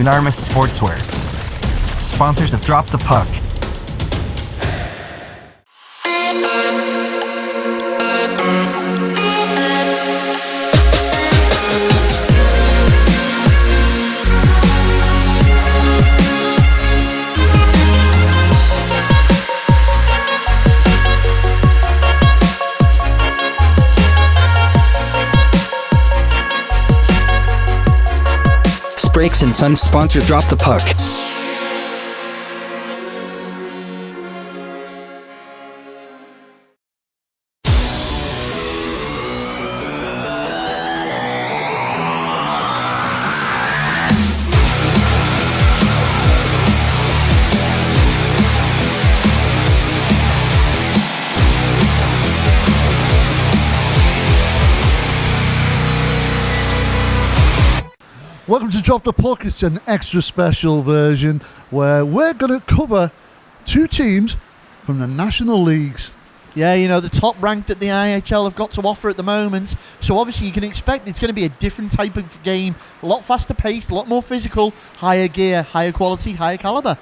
Unanimous Sportswear. Sponsors of Drop the Puck. Brakes and Sons sponsor Drop the Puck. Welcome to Drop the Puck. It's an extra special version where we're going to cover two teams from the National Leagues. Yeah, you know, the top ranked that the NIHL have got to offer at the moment. So obviously you can expect it's going to be a different type of game. A lot faster paced, a lot more physical, higher gear, higher quality, higher calibre.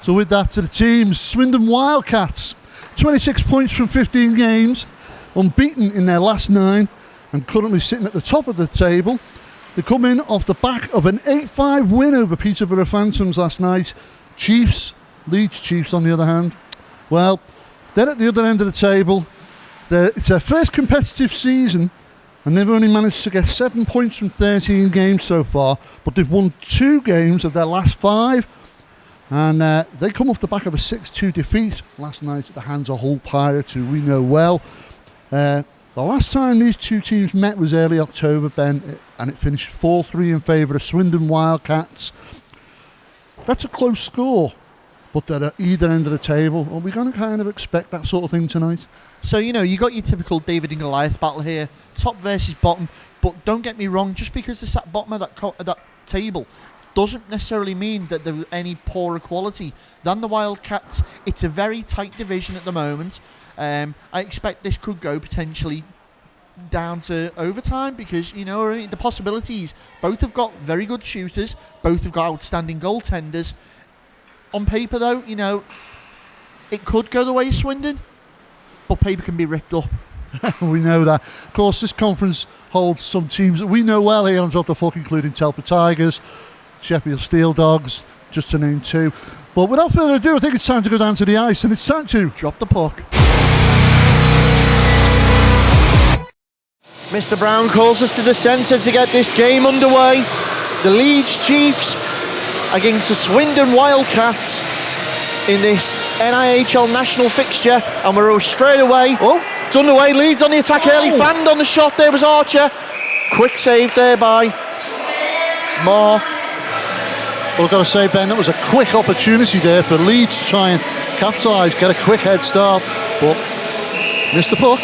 So with that, to the teams, Swindon Wildcats, 26 points from 15 games, unbeaten in their last 9 and currently sitting at the top of the table. They come in off the back of an 8-5 win over Peterborough Phantoms last night. Leeds Chiefs on the other hand, well, they're at the other end of the table. It's their first competitive season and they've only managed to get 7 points from 13 games so far, but they've won 2 games of their last 5 and they come off the back of a 6-2 defeat last night at the hands of Hull Pirates, who we know well. The last time these two teams met was early October, Ben, and it finished 4-3 in favour of Swindon Wildcats. That's a close score, but they're at either end of the table. Are we going to kind of expect that sort of thing tonight? So, you know, you got your typical David and Goliath battle here, top versus bottom, but don't get me wrong, just because they're sat bottom of that table doesn't necessarily mean that they're any poorer quality than the Wildcats. It's a very tight division at the moment. I expect this could go potentially down to overtime because, you know, the possibilities. Both have got very good shooters. Both have got outstanding goaltenders. On paper, though, you know, it could go the way of Swindon, but paper can be ripped up. We know that. Of course, this conference holds some teams that we know well here on Drop the Puck, including Telford Tigers, Sheffield Steel Dogs, just to name 2. But without further ado, I think it's time to go down to the ice, and it's time to Drop the Puck. Mr. Brown calls us to the centre to get this game underway. The Leeds Chiefs against the Swindon Wildcats in this NIHL National fixture, and we're straight away. Oh, it's underway. Leeds on the attack early. Fanned on the shot. There was Archer. Quick save there by Moore. Well, I've got to say, Ben, that was a quick opportunity there for Leeds to try and capitalise, get a quick head start, but missed the puck.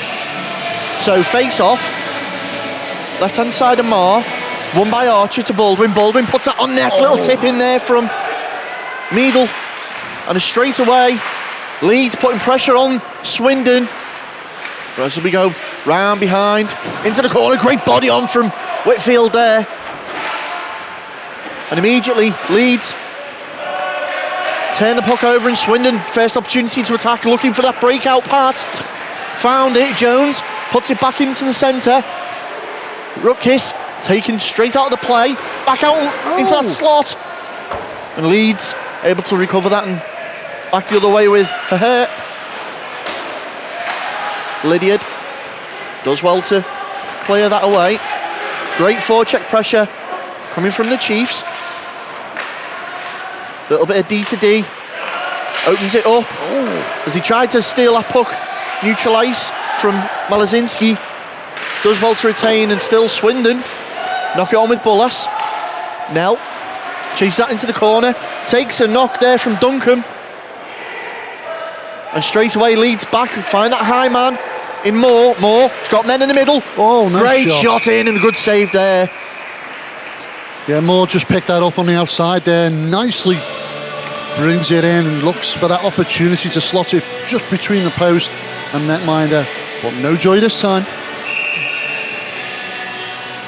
So face off. Left hand side of Moore. Won by Archer to Baldwin. Baldwin puts that on net. Little tip in there from Meadle. And straight away, Leeds putting pressure on Swindon. As we go round behind, into the corner. Great body on from Whitfield there. And immediately, Leeds turn the puck over in Swindon. First opportunity to attack, looking for that breakout pass. Found it, Jones puts it back into the centre. Rutkiss taken straight out of the play, back out into that slot. And Leeds able to recover that and back the other way with her. Lydiard does well to clear that away. Great forecheck pressure coming from the Chiefs. Little bit of D-to-D. Opens it up as he tried to steal that puck. Neutral ice from Malazinski. Does well to retain, and still Swindon knock it on with Bullas. Nell chases that into the corner. Takes a knock there from Duncan. And straight away Leeds back. Find that high man in Moore. He's got men in the middle. Oh, nice Great shot in and a good save there. Yeah, Moore just picked that up on the outside there. Nicely brings it in and looks for that opportunity to slot it just between the post and netminder. But no joy this time.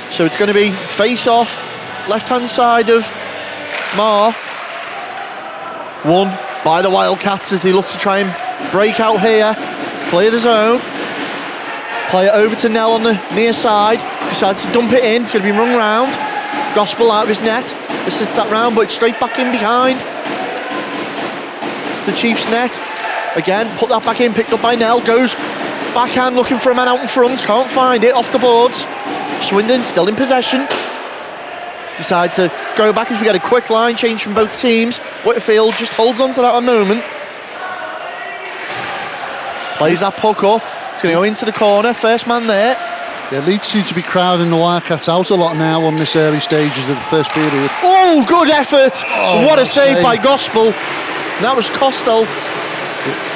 So it's going to be face-off, left-hand side of Moore. Won by the Wildcats as they look to try and break out here. Clear the zone. Play it over to Nell on the near side. Decides to dump it in. It's going to be run round. Gospel out of his net. Assists that round, but it's straight back in behind the Chiefs' net. Again, put that back in. Picked up by Nell. Goes backhand looking for a man out in front. Can't find it. Off the boards. Swindon still in possession. Decide to go back as we get a quick line change from both teams. Whitfield just holds on to that a moment. Plays that puck up. It's going to go into the corner. First man there. Yeah, Leeds seem to be crowding the Wildcats out a lot now on this early stages of the first period. Oh, good effort. What a save by save. Gospel. That was Costello.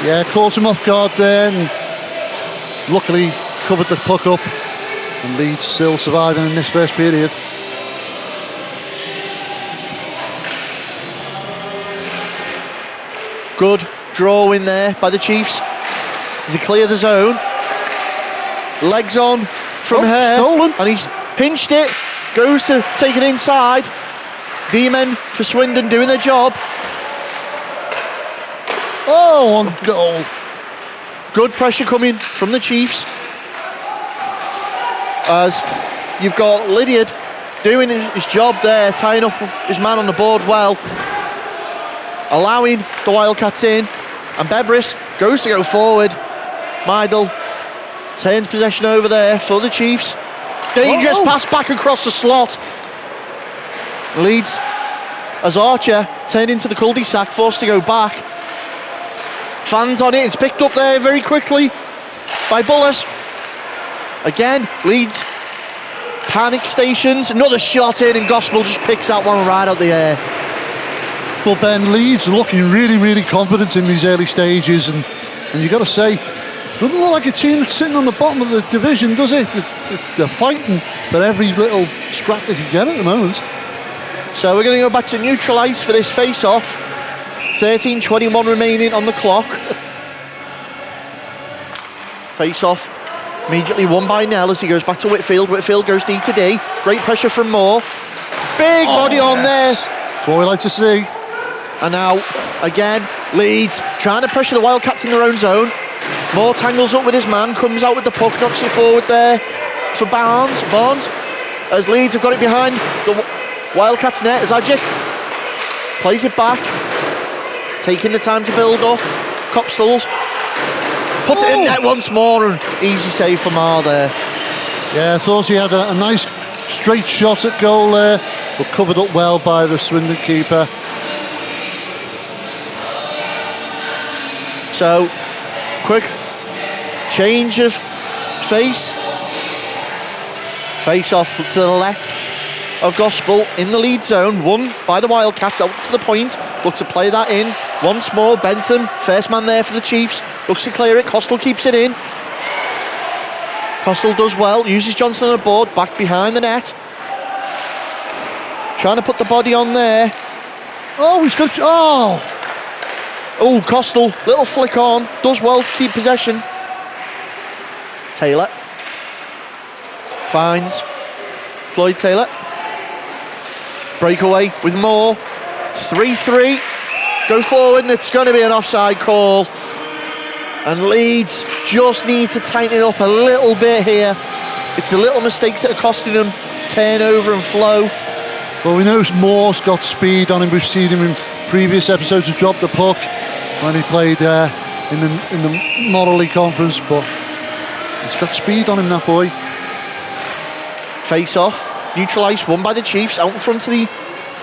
Yeah, caught him off guard there and luckily covered the puck up. And Leeds still surviving in this first period. Good draw in there by the Chiefs. As they clear the zone. Legs on from here. Stolen. And he's pinched it. Goes to take it inside. D-men for Swindon doing their job. Oh, on goal. Good pressure coming from the Chiefs. As you've got Lydiard doing his job there, tying up his man on the board well. Allowing the Wildcats in. And Bebris goes to go forward. Meidel turns possession over there for the Chiefs. Dangerous pass back across the slot. Leeds as Archer turned into the cul-de-sac, forced to go back. Fans on it, it's picked up there very quickly by Bullis. Again, Leeds panic stations, another shot in and Gospel just picks that one right out the air. Well, Ben, Leeds are looking really, really confident in these early stages and you've got to say, doesn't look like a team that's sitting on the bottom of the division, does it? They're fighting for every little scrap they can get at the moment. So we're going to go back to neutral ice for this face-off. 13:21 remaining on the clock. Face-off immediately won by Nell as he goes back to Whitfield. Whitfield goes D to D. Great pressure from Moore. Big body on there. That's what we like to see. And now, again, Leeds trying to pressure the Wildcats in their own zone. Moore tangles up with his man, comes out with the puck, knocks it forward there for Barnes. As Leeds have got it behind the Wildcats net as Agic plays it back, taking the time to build up. Copstalls puts it in net once more and easy save for Marr there. Yeah, I thought he had a nice straight shot at goal there, but covered up well by the Swindon keeper. So, quick change of face. Face off to the left of Gospel in the lead zone, won by the Wildcats out to the point. Look to play that in once more. Bentham, first man there for the Chiefs, looks to clear it. Costello keeps it in. Costello does well, uses Johnson on the board, back behind the net. Trying to put the body on there. Oh, he's got... Oh, Costello, little flick on, does well to keep possession. Taylor finds Floyd Taylor. Breakaway with Moore. 3-3. Go forward and it's going to be an offside call. And Leeds just need to tighten it up a little bit here. It's the little mistakes that are costing them turnover and flow. Well, we know Moore's got speed on him. We've seen him in previous episodes to drop the puck when he played in the Model League Conference, but he's got speed on him, that boy. Face off, neutral ice won by the Chiefs, out in front of the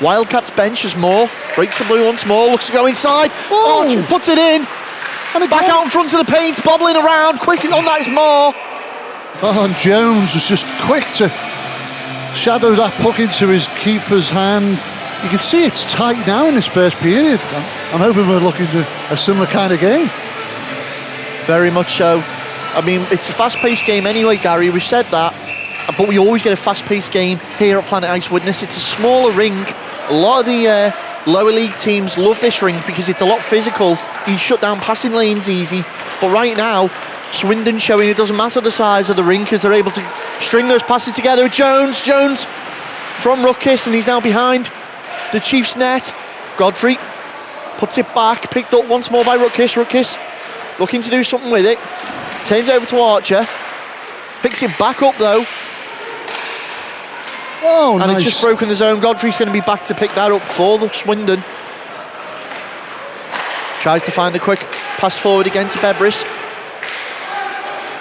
Wildcats bench as Moore breaks the blue once more, looks to go inside. Archer puts it in, and back out in front of the paint, bobbling around, quick on that is Moore. Oh, and Jones was just quick to shadow that puck into his keeper's hand. You can see it's tight now in this first period. I'm hoping we're looking at a similar kind of game. Very much so. I mean, it's a fast-paced game anyway, Gary, we've said that. But we always get a fast-paced game here at Planet Ice Widnes. It's a smaller rink. A lot of the lower league teams love this rink because it's a lot physical. You shut down passing lanes easy. But right now, Swindon showing it doesn't matter the size of the rink as they're able to string those passes together. Jones from Ruckus, and he's now behind the Chiefs' net. Godfrey puts it back, picked up once more by Rutkiss. Rutkiss looking to do something with it. Turns it over to Archer. Picks it back up though. Oh, and nice. it's just broken the zone. Godfrey's going to be back to pick that up for the Swindon. Tries to find a quick pass forward again to Bebris.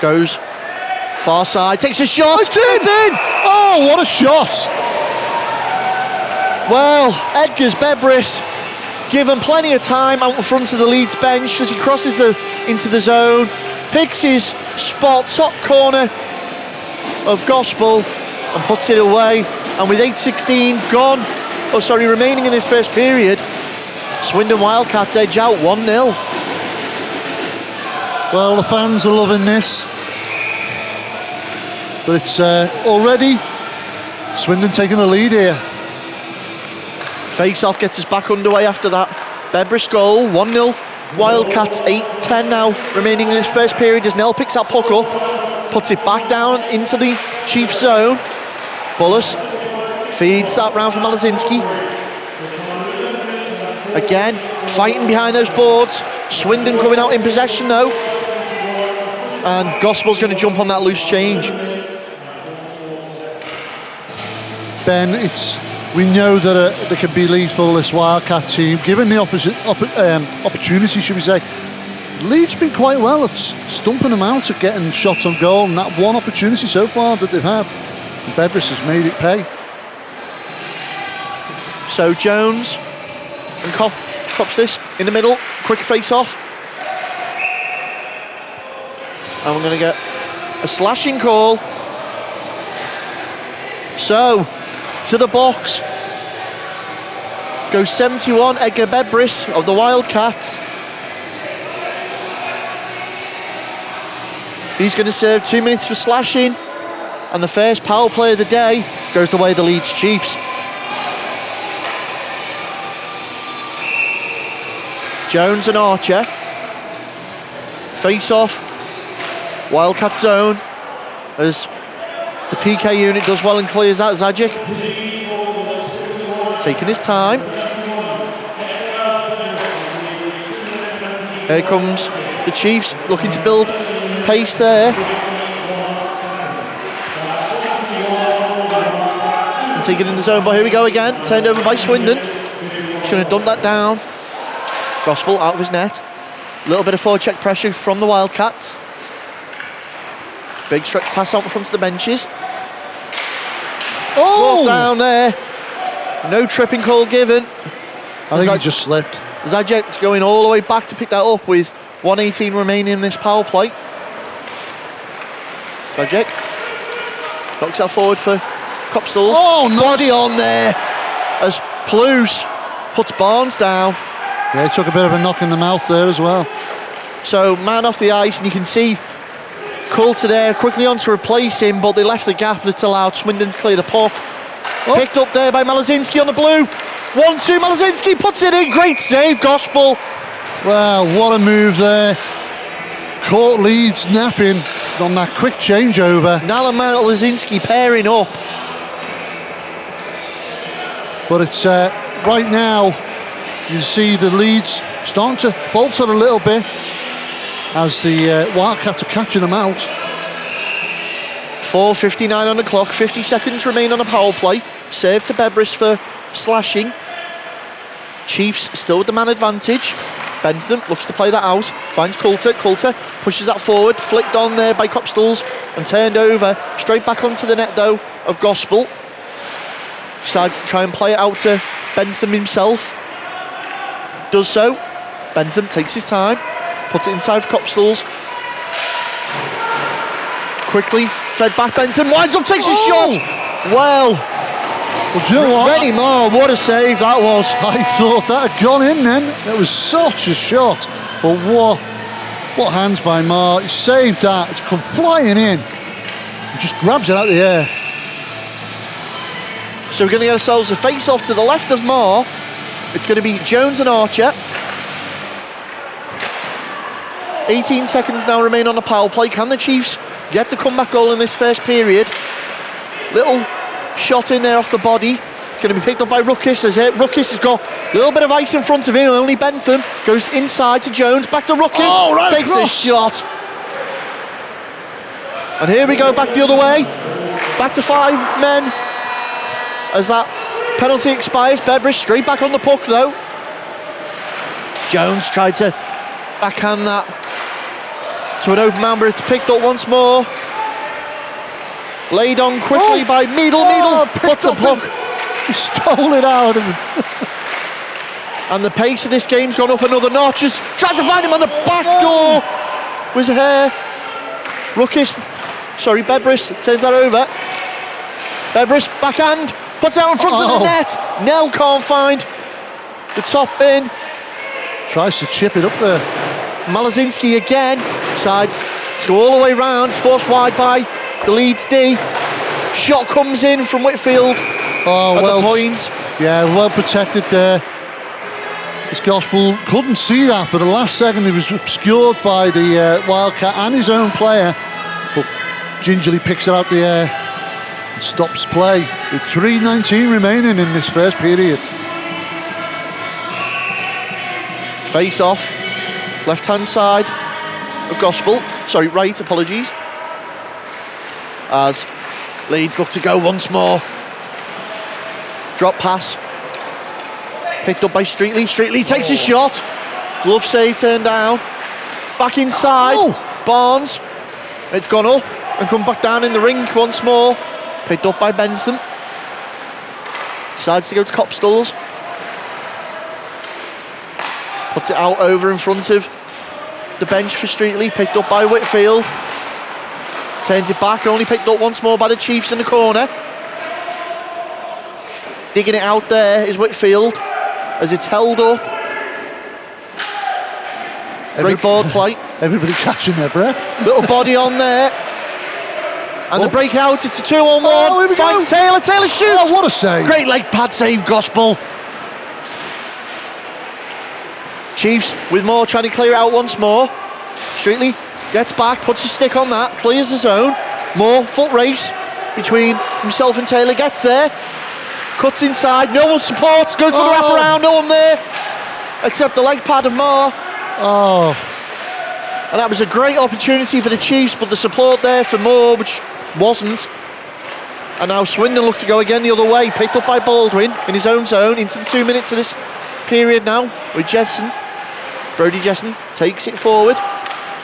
Goes far side, takes a shot. It's in! Oh, what a shot! Well, Edgar's Bebris given plenty of time out in front of the Leeds bench as he crosses into the zone, picks his spot, top corner of Gospel, and puts it away. And with 8:16 remaining in this first period, Swindon Wildcats edge out 1-0. Well, the fans are loving this. But it's already Swindon taking the lead here. Face-off gets us back underway after that. Bebris goal, 1-0. Wildcats 8:10 now remaining in this first period as Nell picks that puck up, puts it back down into the Chiefs zone. Bullis feeds that round for Malazinski. Again, fighting behind those boards. Swindon coming out in possession though. And Gospel's going to jump on that loose change. Ben, we know that they can be lethal, this Wildcat team, given the opportunity, should we say. Leeds been quite well at stumping them out, at getting shots on goal, and that one opportunity so far that they've had, Bebris has made it pay. So Jones and cops this in the middle, quick face-off. And we're going to get a slashing call. So, to the box goes 71, Edgar Bebris of the Wildcats. He's going to serve 2 minutes for slashing, and the first power play of the day goes the way of the Leeds Chiefs. Jones and Archer. Face off. Wildcat zone as the PK unit does well and clears out. Zajic taking his time. Here comes the Chiefs looking to build pace there. And take it in the zone, but here we go again. Turned over by Swindon. Just going to dump that down. Gospel out of his net. A little bit of forward check pressure from the Wildcats. Big stretch pass out in front of the benches. Oh! Brought down there. No tripping call given. I think he just slipped. Zajek's going all the way back to pick that up with 1:18 remaining in this power play. Zajek knocks that forward for Copstalls. Oh, nice. Body on there as Palouse puts Barnes down. Yeah, he took a bit of a knock in the mouth there as well. So man off the ice, and you can see Coulter there quickly on to replace him, but they left the gap that's allowed Swindon to clear the puck. Oh. Picked up there by Malazinski on the blue. 1-2, Malazinski puts it in. Great save, Gospel. Well, what a move there. Caught Leeds napping on that quick changeover. Nala Malazinski pairing up. But it's right now, you see the Leeds starting to falter a little bit as the Wildcats are catching them out. 4:59 on the clock, 50 seconds remain on a power play. Serve to Bebris for slashing. Chiefs still with the man advantage. Bentham looks to play that out, finds Coulter. Coulter pushes that forward, flicked on there by Copstalls and turned over. Straight back onto the net though of Gospel. Decides to try and play it out to Bentham himself. Does so. Bentham takes his time, puts it inside for Copstalls. Quickly fed back. Bentham winds up, takes a shot. Well, do you know what? Rennie Moore, what a save that was. I thought that had gone in then. It was such a shot. But what hands by Moore. He saved that. It's come flying in. He just grabs it out of the air. So we're going to get ourselves a face-off to the left of Moore. It's going to be Jones and Archer. 18 seconds now remain on the power play. Can the Chiefs get the comeback goal in this first period? Little shot in there off the body It's going to be picked up by Ruckus. Ruckus has got a little bit of ice in front of him. Only Bentham goes inside to Jones. Back to Ruckus. Takes the shot. And here we go back the other way. Back to 5 men. As that penalty expires. Bedbury straight back on the puck though. Jones tried to backhand that to an open man, but it's picked up once more. Laid on quickly by Meadle. Puts the puck. He stole it out of him. And the pace of this game's gone up another notch. Just tried to find him on the back door. Was here. Bedbris turns that over. Bedbris backhand. Puts it out in front of the net. Nell can't find the top bin. Tries to chip it up there. Malazinski again. Decides to go all the way round. Forced wide by the Leeds D. Shot comes in from Whitfield. At the point. Yeah, well protected there. This Gospel couldn't see that for the last second. He was obscured by the Wildcat and his own player, but gingerly picks it out the air and stops play with 3:19 remaining in this first period. Face off, left hand side of Gospel. Right, apologies. As Leeds look to go once more. Drop pass. Picked up by Streetley. Streetley takes a shot. Glove save turned down. Back inside. Barnes. It's gone up and come back down in the rink once more. Picked up by Bentham. Decides to go to Copstalls. Puts it out over in front of the bench for Streetley. Picked up by Whitfield. Turns it back. Only picked up once more by the Chiefs in the corner. Digging it out there is Whitfield as it's held up. Great board play. Everybody catching their breath. Little body on there. And the breakout, it's a 2-on-1. Finds Taylor. Taylor shoots. Oh, what a save. Great leg pad save, Gospel. Chiefs with more, trying to clear it out once more. Streetley gets back, puts his stick on that, clears the zone. More foot race between himself and Taylor. Gets there. Cuts inside, no one supports, goes for the wraparound, no one there, except the leg pad of Moore. And that was a great opportunity for the Chiefs, but the support there for Moore, which wasn't. And now Swindon look to go again the other way, picked up by Baldwin in his own zone, into the 2 minutes of this period now, with Jessen. Brodie Jessen takes it forward,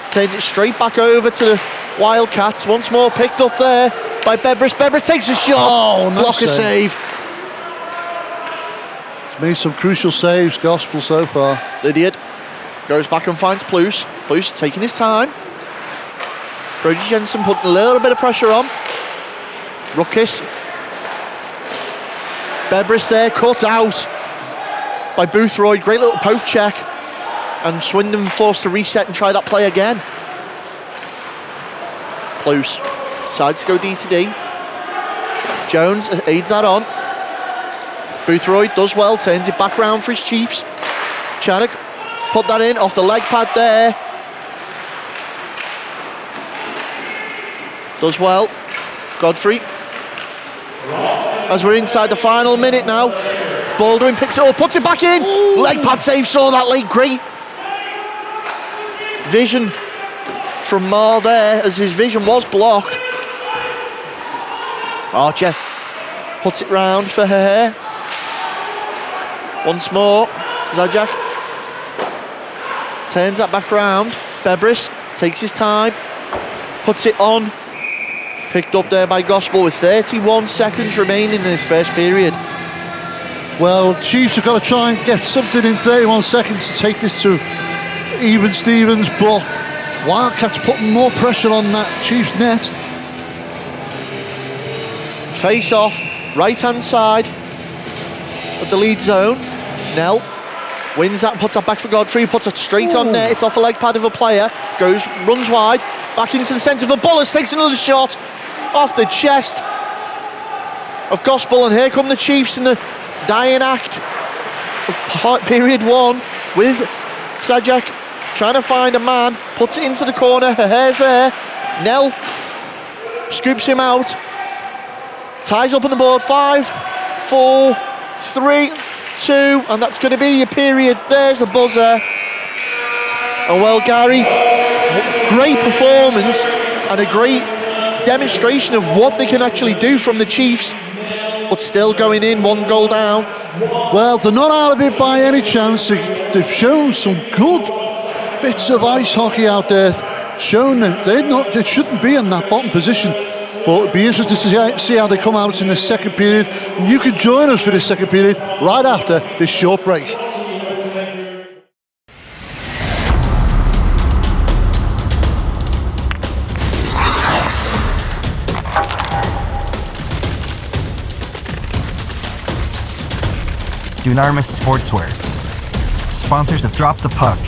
turns it straight back over to the Wildcats, once more picked up there by Bedbris. Bedbris takes a shot, blocker save. Made some crucial saves, Gospel, so far. Lydiard goes back and finds Pluce. Pluce taking his time. Brodie Jensen putting a little bit of pressure on. Ruckus. Bedbris there, cut out by Boothroyd. Great little poke check. And Swindon forced to reset and try that play again. Pluce decides to go D to D. Jones aids that on. Boothroyd does well, turns it back round for his Chiefs. Channock put that in off the leg pad there. Does well. Godfrey. As we're inside the final minute now. Baldwin picks it up, puts it back in. Leg pad save, saw that late, great. Vision from Moore there, as his vision was blocked. Archer puts it round for her. Once more, Zajac turns that back round. Bedbris takes his time, puts it on. Picked up there by Gospel with 31 seconds remaining in this first period. Well, Chiefs have got to try and get something in 31 seconds to take this to even Stevens, but Wildcats putting more pressure on that Chiefs net. Face off, right hand side of the lead zone. Nell wins that, puts that back for Godfrey, puts it straight on net. It's off a leg pad of a player, runs wide, back into the centre for Bullis, takes another shot off the chest of Gospel, and here come the Chiefs in the dying act of period one with Sajak trying to find a man, puts it into the corner, her hair's there. Nell scoops him out, ties up on the board, 5-4. 3, 2, and that's going to be your period. There's the buzzer. And well, Gary, great performance and a great demonstration of what they can actually do from the Chiefs, but still going in 1 goal down. Well, they're not out of it by any chance. They've shown some good bits of ice hockey out there, shown that they shouldn't be in that bottom position. But it'll be interesting to see how they come out in the second period. And you can join us for the second period right after this short break. Dunamis Sportswear. Sponsors have dropped the puck.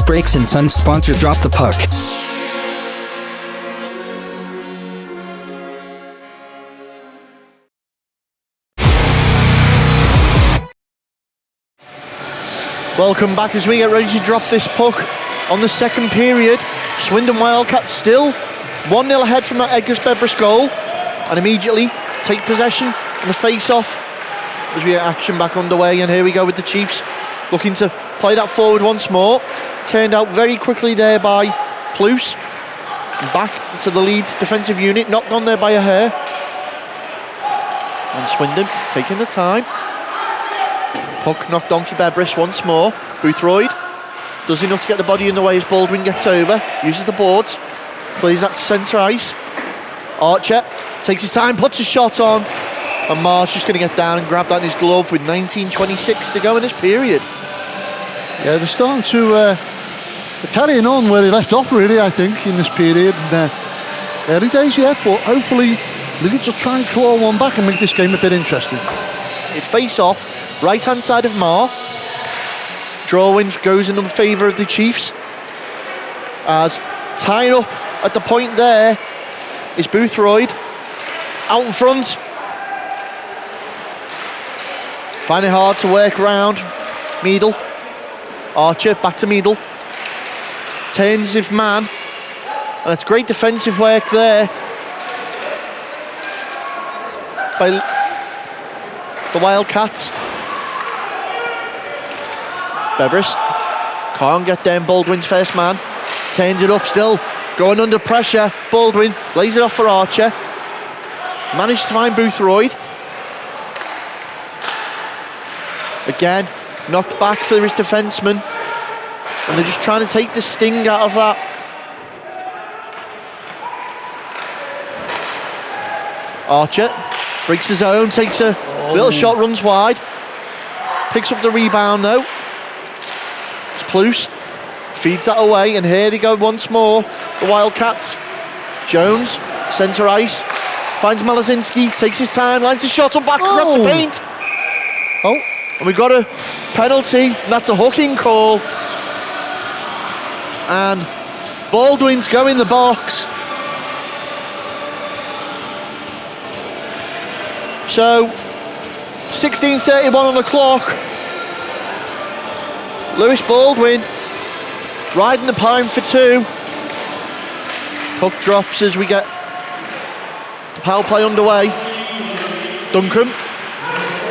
Brakes and Sons sponsor Drop the Puck. Welcome back as we get ready to drop this puck on the second period. Swindon Wildcats still 1-0 ahead from that Edgar Bebris goal, and immediately take possession on the face-off as we get action back underway. And here we go with the Chiefs looking to play that forward once more. Turned out very quickly there by Plus. Back to the Leeds defensive unit, knocked on there by a hair. And Swindon taking the time. Puck knocked on for Bebris once more. Boothroyd does enough to get the body in the way as Baldwin gets over. Uses the boards. Clears that to centre ice. Archer takes his time, puts a shot on. And Marsh just going to get down and grab that in his glove with 19:26 to go in this period. Yeah, they're starting to carrying on where they left off, really, I think, in this period. And, early days yet, but hopefully Leeds will try and claw one back and make this game a bit interesting. It face off, right hand side of Marr. Drawing goes in favour of the Chiefs. As tying up at the point there is Boothroyd. Out in front. Finding it hard to work around. Meadle. Archer back to Meadle. Turns his man. And it's great defensive work there by the Wildcats. Bebris can't get down Baldwin's first man. Turns it up still. Going under pressure. Baldwin lays it off for Archer. Managed to find Boothroyd. Again, knocked back for his defenseman. And they're just trying to take the sting out of that. Archer breaks his own, takes a little shot, runs wide. Picks up the rebound though. It's Plus. Feeds that away, and here they go once more. The Wildcats. Jones, centre ice. Finds Malazinski, takes his time, lines a shot up back across the paint. Oh, and we've got a penalty, and that's a hooking call. And Baldwin's go in the box. So 16:31 on the clock. Lewis Baldwin riding the pine for two. Puck drops as we get the power play underway. Duncan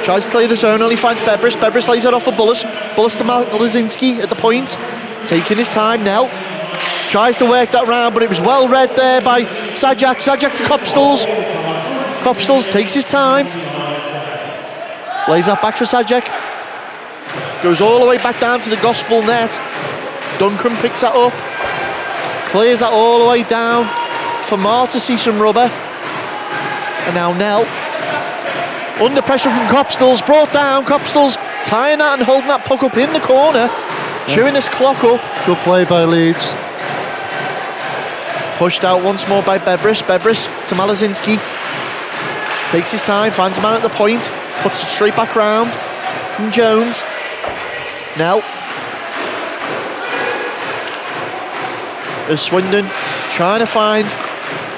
tries to clear the zone, only finds Bebris. Bebris lays it off for Bullis. Bullis to Malazinski at the point. Taking his time now. Tries to work that round, but it was well read there by Sajak. Sajak to Kopstels. Kopstels takes his time. Lays that back for Sajak. Goes all the way back down to the gospel net. Duncan picks that up. Clears that all the way down for Marr to see some rubber. And now Nell. Under pressure from Kopstels. Brought down. Kopstels tying that and holding that puck up in the corner. Chewing this clock up. Good play by Leeds. Pushed out once more by Bebris. Bebris to Malazinski. Takes his time, finds a man at the point. Puts it straight back round from Jones. Nell. as Swindon trying to find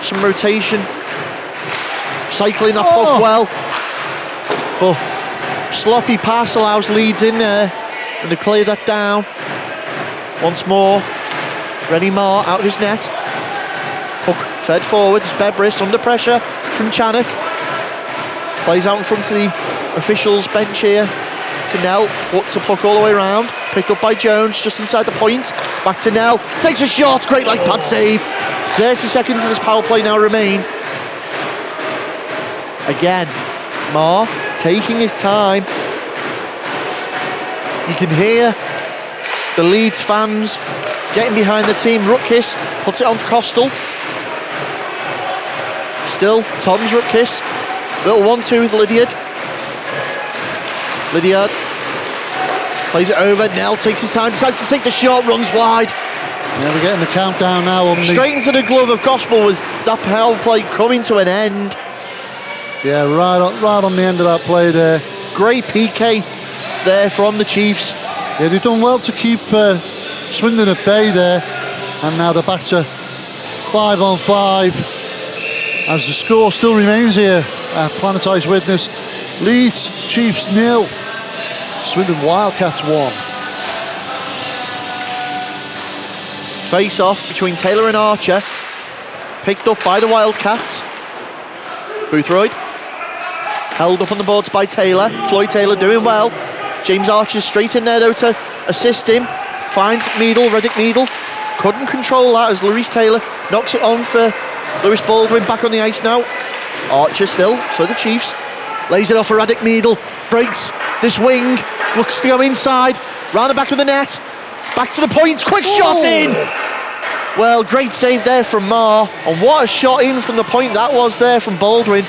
some rotation, cycling that puck well, but sloppy pass allows Leeds in there, and they clear that down. Once more, Rennie Marr out of his net. Puck fed forward, it's Bebris under pressure from Channock. Plays out in front of the officials' bench here to Nell, puts the puck all the way around, picked up by Jones just inside the point. Back to Nell, takes a shot, great light pad save. 30 seconds of this power play now remain. Again, Marr taking his time. You can hear the Leeds fans getting behind the team. Rutkiss puts it on for Costal. Still, Tom's Rutkiss. Little 1-2 with Lydiard. Lydiard plays it over. Nell takes his time, decides to take the shot, runs wide. Yeah, we're getting the countdown now. Straight into the glove of Gospel with that power play coming to an end. Yeah, right on the end of that play there. Great PK there from the Chiefs. Yeah, they've done well to keep Swindon at bay there. And now they're back to 5-on-5. As the score still remains here at Planetised Widnes. Leeds Chiefs 0. Swindon Wildcats 1. Face off between Taylor and Archer. Picked up by the Wildcats. Boothroyd. Held up on the boards by Taylor. Floyd Taylor doing well. James Archer straight in there though to assist him. Finds Meadle, Reddick Meadle. Couldn't control that as Lewis Taylor knocks it on for Lewis Baldwin. Back on the ice now. Archer still for the Chiefs. Lays it off for Reddick Meadle. Breaks this wing. Looks to go inside. Round the back of the net. Back to the point. Quick shot in. Well, great save there from Marr. And what a shot in from the point that was there from Baldwin.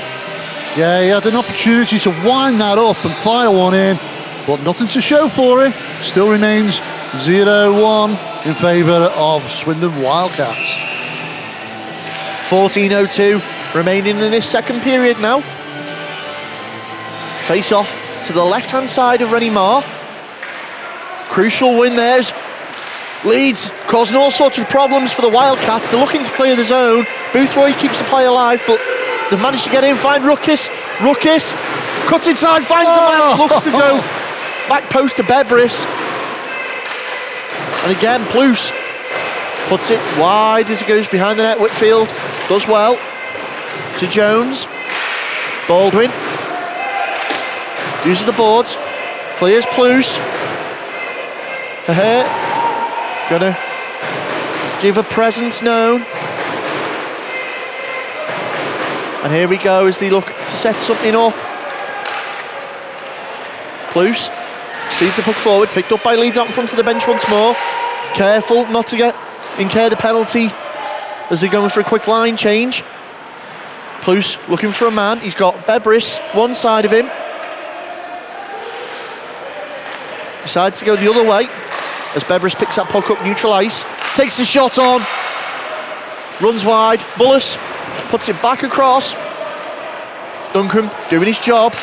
Yeah, he had an opportunity to wind that up and fire one in, but nothing to show for it. Still remains 0-1 in favour of Swindon Wildcats. 14:02 remaining in this second period now. Face off to the left-hand side of Rennie Marr. Crucial win there. Leeds causing all sorts of problems for the Wildcats. They're looking to clear the zone. Boothroyd keeps the play alive, but they've managed to get in, find Rutkiss. Rutkiss cuts inside, finds the man, looks to go back post to Bebris. And again, Pluce puts it wide as it goes behind the net. Whitfield does well to Jones. Baldwin uses the boards, clears Pluce. Gonna give a presence known. And here we go as they look to set something up. Pluce feeds the puck forward, picked up by Leeds out in front of the bench once more. Careful not to incur the penalty as they're going for a quick line change. Pluce looking for a man. He's got Bebris one side of him. Decides to go the other way as Bebris picks that puck up neutral ice. Takes the shot on. Runs wide. Bullis puts it back across. Duncan doing his job.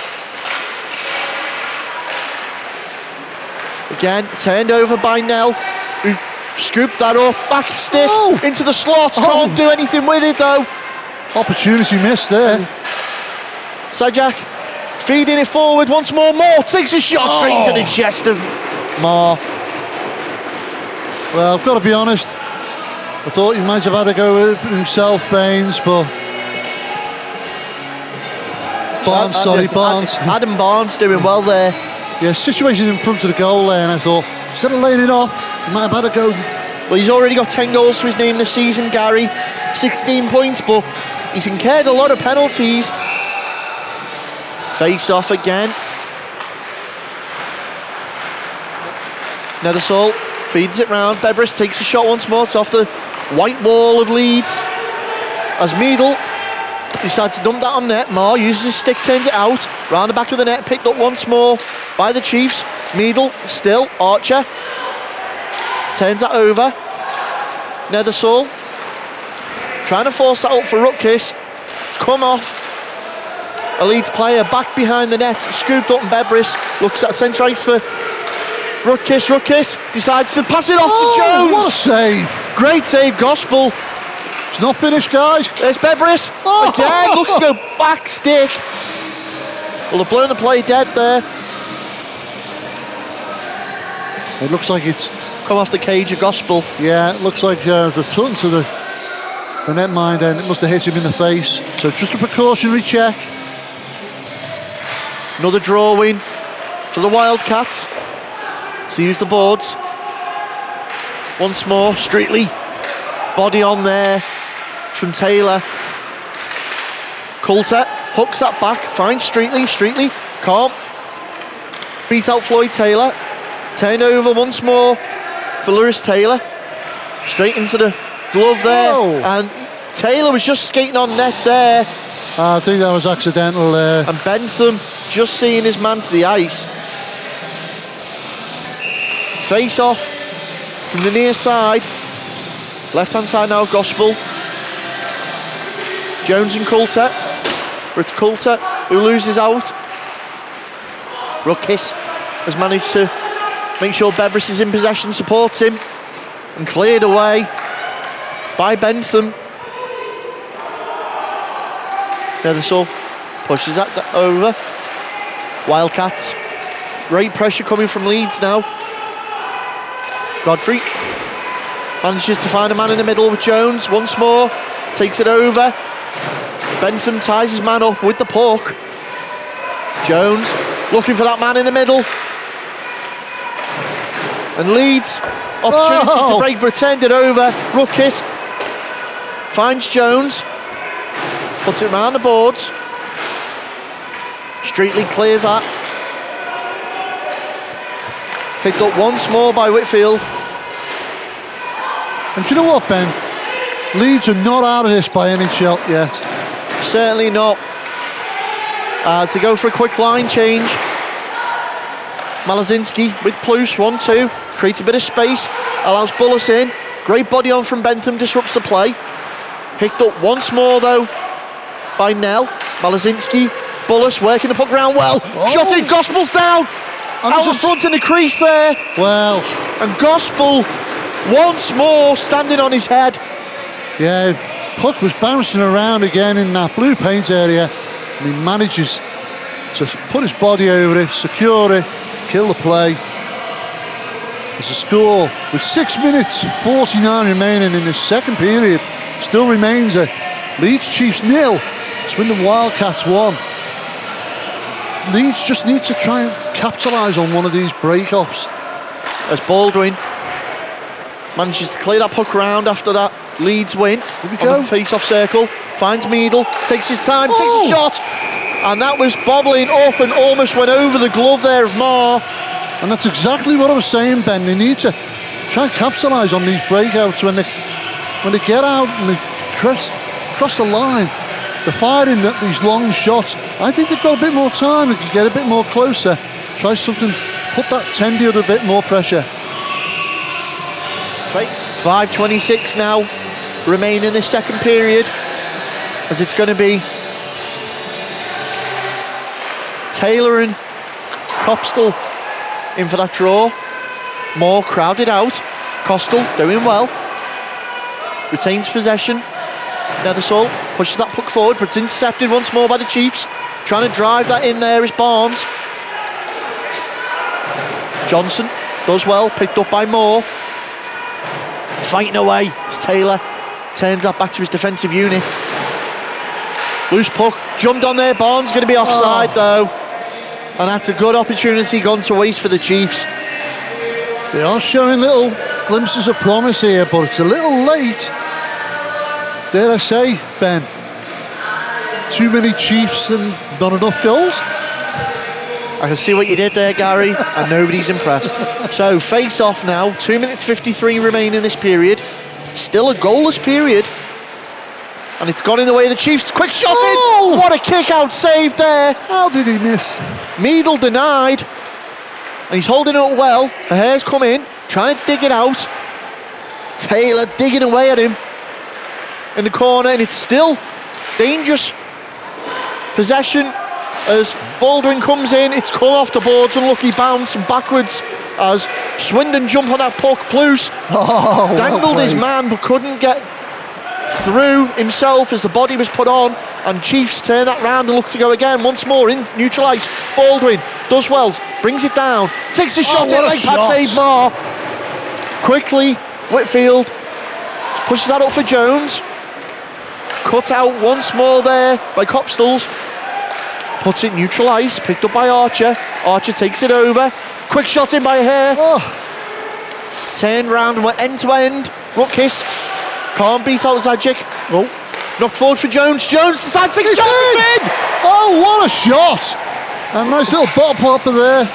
Again, turned over by Nell, who scooped that up. Back stick into the slot. Can't do anything with it though. Opportunity missed there. Sajak feeding it forward once more. Moore takes a shot straight to the chest of Marr. Well, I've got to be honest, I thought he might have had a go with it himself, Baines, but Barnes. Adam Barnes doing well there. Yeah, situation in front of the goal there, and I thought, instead of laying it off, he might have had a go. Well, he's already got 10 goals to his name this season, Gary. 16 points, but he's incurred a lot of penalties. Face off again. Nethersall feeds it round. Bebris takes a shot once more. It's off the white wall of Leeds. As Meadle decides to dump that on net. Marr uses his stick, turns it out. Round the back of the net, picked up once more by the Chiefs. Meadle still. Archer turns that over. Nethersall trying to force that up for Rutkiss. It's come off. A Leeds player back behind the net, scooped up, and Bebris looks at centre ice for Rutkiss. Rutkiss decides to pass it off to Jones. What a save! Great save, Gospel. It's not finished, guys. There's Bebris. Oh! Again, looks to go back stick. Well, they've blown the play dead there. It looks like it's... Come off the cage of Gospel. Yeah, it looks like the turn to the netminder, and it must have hit him in the face. So just a precautionary check. Another draw win for the Wildcats. So use the boards. Once more, Streetley. Body on there from Taylor. Coulter hooks that back, finds Streetley. Streetley can't beat out Floyd Taylor. Turnover once more for Lewis Taylor. Straight into the glove there. Whoa. And Taylor was just skating on net there. I think that was accidental there. And Bentham just seeing his man to the ice. Face off from the near side. Left hand side now of Gospel. Jones and Coulter. It's Coulter who loses out. Ruckis has managed to make sure Bebris is in possession, supports him, and cleared away by Bentham. Nethersoul pushes that over. Wildcats. Great pressure coming from Leeds now. Godfrey manages to find a man in the middle with Jones. Once more, takes it over. Bentham ties his man up with the puck. Jones looking for that man in the middle. And Leeds, opportunity to break, pretend it over. Ruckis finds Jones, puts it around the boards. Streetley clears that. Picked up once more by Whitfield. And do you know what, Ben? Leeds are not out of this by any shot yet. Certainly not. As they go for a quick line change. Malazinski with Plus, 1-2. Creates a bit of space, allows Bullis in. Great body on from Bentham, disrupts the play. Picked up once more though by Nell. Malazinski, Bullis working the puck around well. Shot in, Gospel's down. Out in front in the crease there. Well. And Gospel once more standing on his head. Yeah, puck was bouncing around again in that blue paint area, and he manages to put his body over it, secure it, kill the play. There's a score with 6 minutes 49 remaining in the second period. Still remains a Leeds Chiefs 0, Swindon Wildcats 1. Leeds just need to try and capitalise on one of these break-offs. As Baldwin manages to clear that puck around after that Leeds win. Here we go. Face-off circle, finds Meadle, takes his time, takes a shot, and that was bobbling up and almost went over the glove there of Marr. And that's exactly what I was saying, Ben. They need to try and capitalise on these breakouts when they get out and they cross the line. They're firing these long shots. I think they've got a bit more time. They can get a bit more closer. Try something, put that tendy under a bit more pressure. 5:26 now remain in this second period, as it's going to be Taylor and Copstall in for that draw. More crowded out. Costal doing well. Retains possession. Nethersoul pushes that puck forward, but it's intercepted once more by the Chiefs. Trying to drive that in there is Barnes. Johnson does well, picked up by Moore. Fighting away as Taylor turns that back to his defensive unit. Loose puck, jumped on there. Barnes going to be offside though. And that's a good opportunity gone to waste for the Chiefs. They are showing little glimpses of promise here, but it's a little late. Dare I say, Ben, too many Chiefs and not enough goals? I can see what you did there, Gary, and nobody's impressed. So, face off now, 2 minutes 53 remain in this period. Still a goalless period. And it's got in the way of the Chiefs. Quick shot in! What a kick-out save there! How did he miss? Meadle denied. And he's holding it well. The hair's come in, trying to dig it out. Taylor digging away at him in the corner, and it's still dangerous possession as Baldwin comes in. It's come off the boards, unlucky bounce, and backwards as Swindon jump on that puck. Plus dangled his man but couldn't get through himself as the body was put on, and Chiefs turn that round and look to go again once more in neutralise. Baldwin does well, brings it down, takes a shot in like Pat save Marr. Quickly Whitfield pushes that up for Jones, cut out once more there by Copstalls, puts it neutralise, picked up by Archer. Archer takes it over, quick shot in by Hare. Turn round and we're end to end. Rutkiss can't beat out Zajic. Knocked forward for Jones. Jones decides to take a shot. It's in! Oh, what a shot! A nice little bottle popper there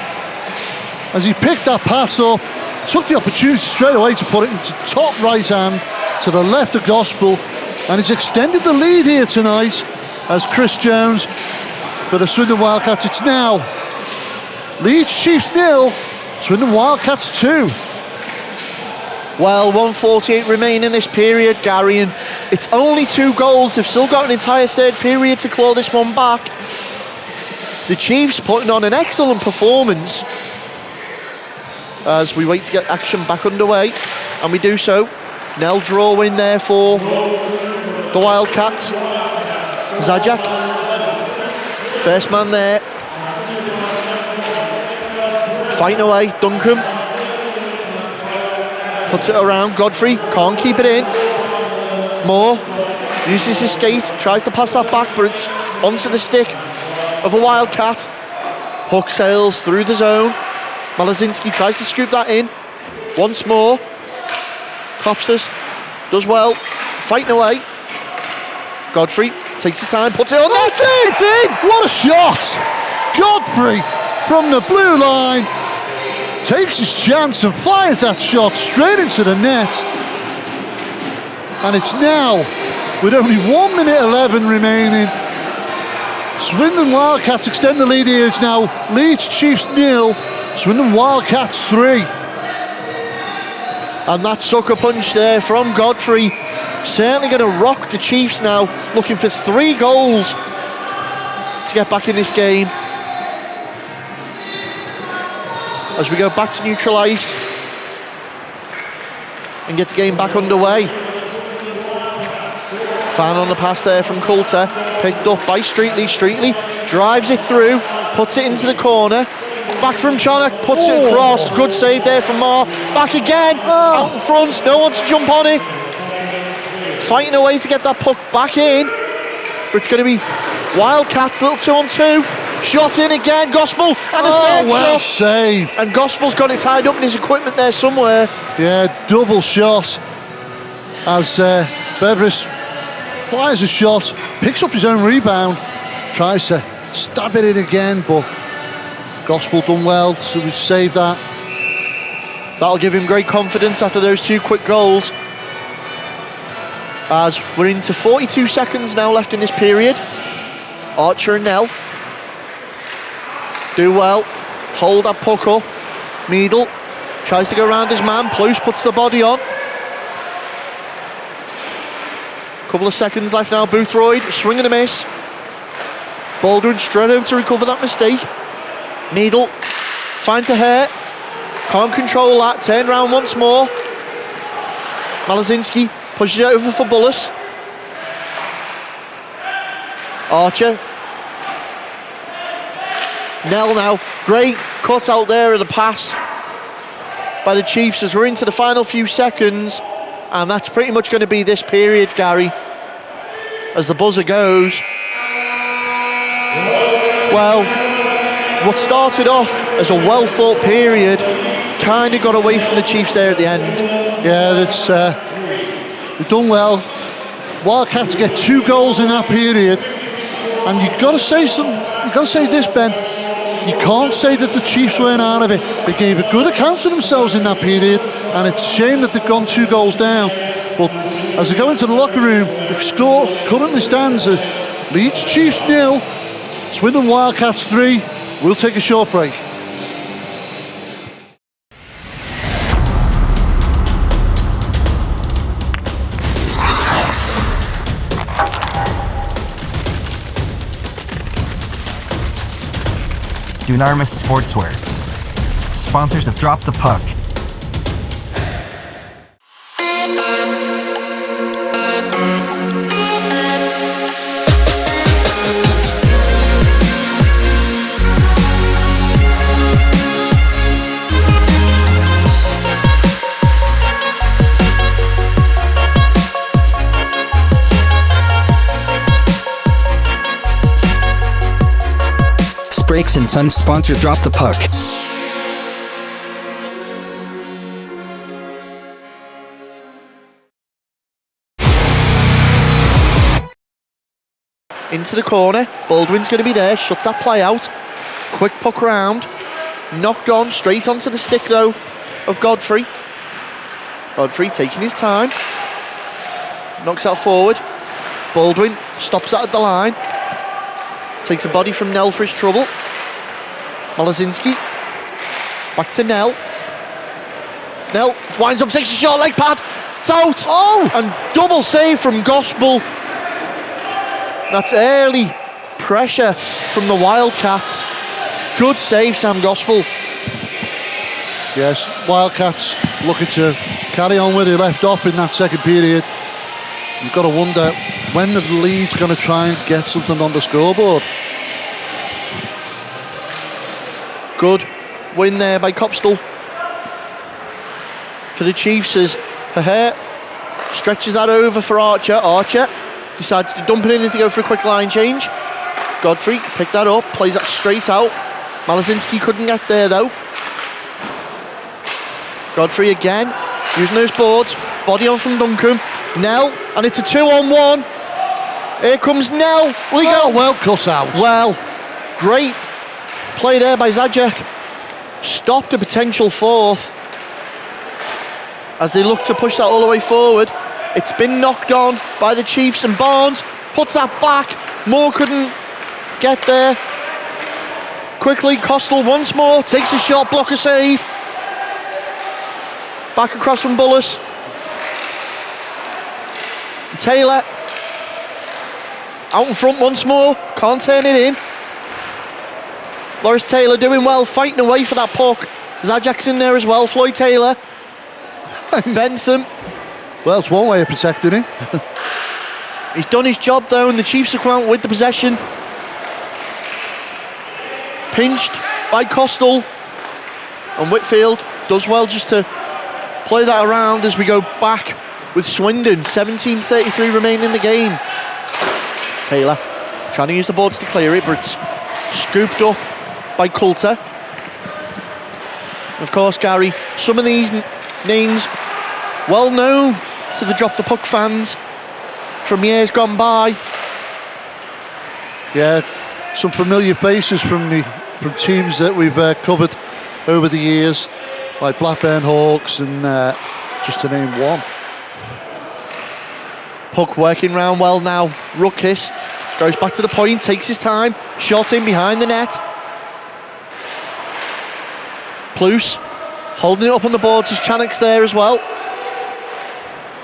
as he picked that pass up, took the opportunity straight away to put it into top right hand to the left of Gospel, and he's extended the lead here tonight as Chris Jones for the Swindon Wildcats. It's now Leeds Chiefs 0, Swindon Wildcats 2. Well, 1:48 remain in this period, Gary, and it's only 2 goals. They've still got an entire third period to claw this one back. The Chiefs putting on an excellent performance as we wait to get action back underway, and we do so. Nell draw win there for the Wildcats. Zajic, first man there. Fighting away, Duncan. Puts it around, Godfrey, can't keep it in. Moore uses his skate, tries to pass that back, but it's onto the stick of a Wildcat. Puck sails through the zone. Malazinski tries to scoop that in. Once more. Copsters does well, fighting away. Godfrey takes his time, puts it on. That's it! It's in! What a shot! Godfrey from the blue line takes his chance and fires that shot straight into the net. And it's now, with only 1 minute 11 remaining, Swindon Wildcats extend the lead here. It's now Leeds Chiefs 0, Swindon Wildcats 3. And that sucker punch there from Godfrey certainly going to rock the Chiefs now, looking for 3 goals to get back in this game. As we go back to neutralise and get the game back underway. Fan on the pass there from Coulter, picked up by Streetley. Streetley drives it through, puts it into the corner. Back from Charnock, puts it across. Good save there from Marr. Back again, out in front, no one to jump on it. Fighting away to get that puck back in. But it's going to be Wildcats, little 2-on-2. Shot in again, Gospel, and a third well shot. saved. And Gospel's got it tied up in his equipment there somewhere. Yeah, double shot as Beveris fires a shot, picks up his own rebound, tries to stab it in again, but Gospel done well to save that. That'll give him great confidence after those 2 quick goals. As we're into 42 seconds now left in this period. Archer and Nell do well, hold that puck up. Meadle tries to go around his man, Plus puts the body on. Couple of seconds left now, Boothroyd, swing and a miss. Baldwin straight over to recover that mistake. Meadle finds a hair, can't control that, turn round once more. Malazinski pushes it over for Bullis. Archer. Nell now, great cut out there of the pass by the Chiefs as we're into the final few seconds, and that's pretty much going to be this period, Gary, as the buzzer goes. Well, what started off as a well thought period kind of got away from the Chiefs there at the end. Yeah, that's they've done well. Wildcats get 2 goals in that period, and you've got to say this, Ben. You can't say that the Chiefs weren't out of it. They gave a good account of themselves in that period, and it's a shame that they've gone 2 goals down. But as they go into the locker room, the score currently stands at Leeds Chiefs 0, Swindon Wildcats 3. We'll take a short break. Dunarmus Sportswear. Sponsors have dropped the puck. Brakes and Sons sponsor Drop the Puck. Into the corner. Baldwin's going to be there. Shuts that play out. Quick puck round. Knocked on straight onto the stick though of Godfrey. Godfrey taking his time. Knocks that forward. Baldwin stops that at the line. Takes a body from Nell for his trouble. Malazinski. Back to Nell. Nell winds up, takes a short leg pad. It's out. Oh! And double save from Gospel. That's early pressure from the Wildcats. Good save, Sam Gospel. Yes, Wildcats looking to carry on where they left off in that second period. You've got to wonder when the Leeds going to try and get something on the scoreboard. Good win there by Copstall for the Chiefs as Haher stretches that over for Archer. Archer decides to dump it in to go for a quick line change. Godfrey picked that up, plays that straight out. Malazinski couldn't get there though. Godfrey again, using those boards. Body on from Duncombe. Nell, and it's a 2-on-1. Here comes Nell. Will he go? Well cut out. Well, great play there by Zajac. Stopped a potential fourth as they look to push that all the way forward. It's been knocked on by the Chiefs, and Barnes puts that back. Moore couldn't get there. Quickly, Costal once more takes a shot, blocker save. Back across from Bullis. Taylor out in front once more, can't turn it in. Loris Taylor doing well, fighting away for that puck. Zajac's in there as well, Floyd Taylor. Bentham. Well, it's one way of protecting him. He's done his job though, and the Chiefs have come out with the possession. Pinched by Costal. And Whitfield does well just to play that around as we go back with Swindon. 17:33 remaining in the game. Taylor trying to use the boards to clear it, but it's scooped up by Coulter. Of course, Gary, some of these names well known to the Drop the Puck fans from years gone by. Yeah, some familiar faces from teams that we've covered over the years, like Blackburn Hawks and just to name one. Puck working round well now. Ruckis goes back to the point, takes his time, shot in behind the net. Plus holding it up on the boards as Channock's there as well.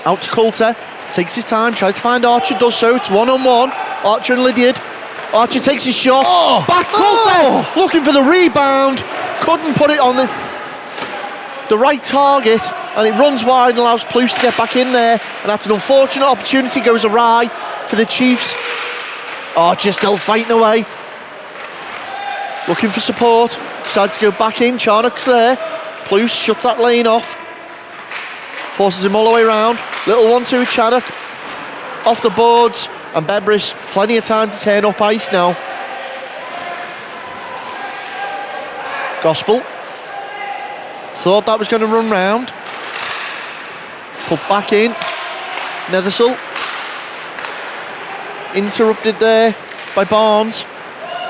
Out to Coulter, takes his time, tries to find Archer, does so. It's 1-on-1. Archer and Lydiard. Archer takes his shot. Oh, back Coulter, looking for the rebound. Couldn't put it on the right target, and it runs wide and allows Plus to get back in there. And that's an unfortunate opportunity, goes awry for the Chiefs. Archer still fighting away, looking for support. Decides to go back in. Charnock's there. Plus shuts that lane off, forces him all the way around. Little 1-2 with Channock off the boards, and Bebris plenty of time to turn up ice now. Gospel thought that was going to run round. Put back in. Nethersall interrupted there by Barnes,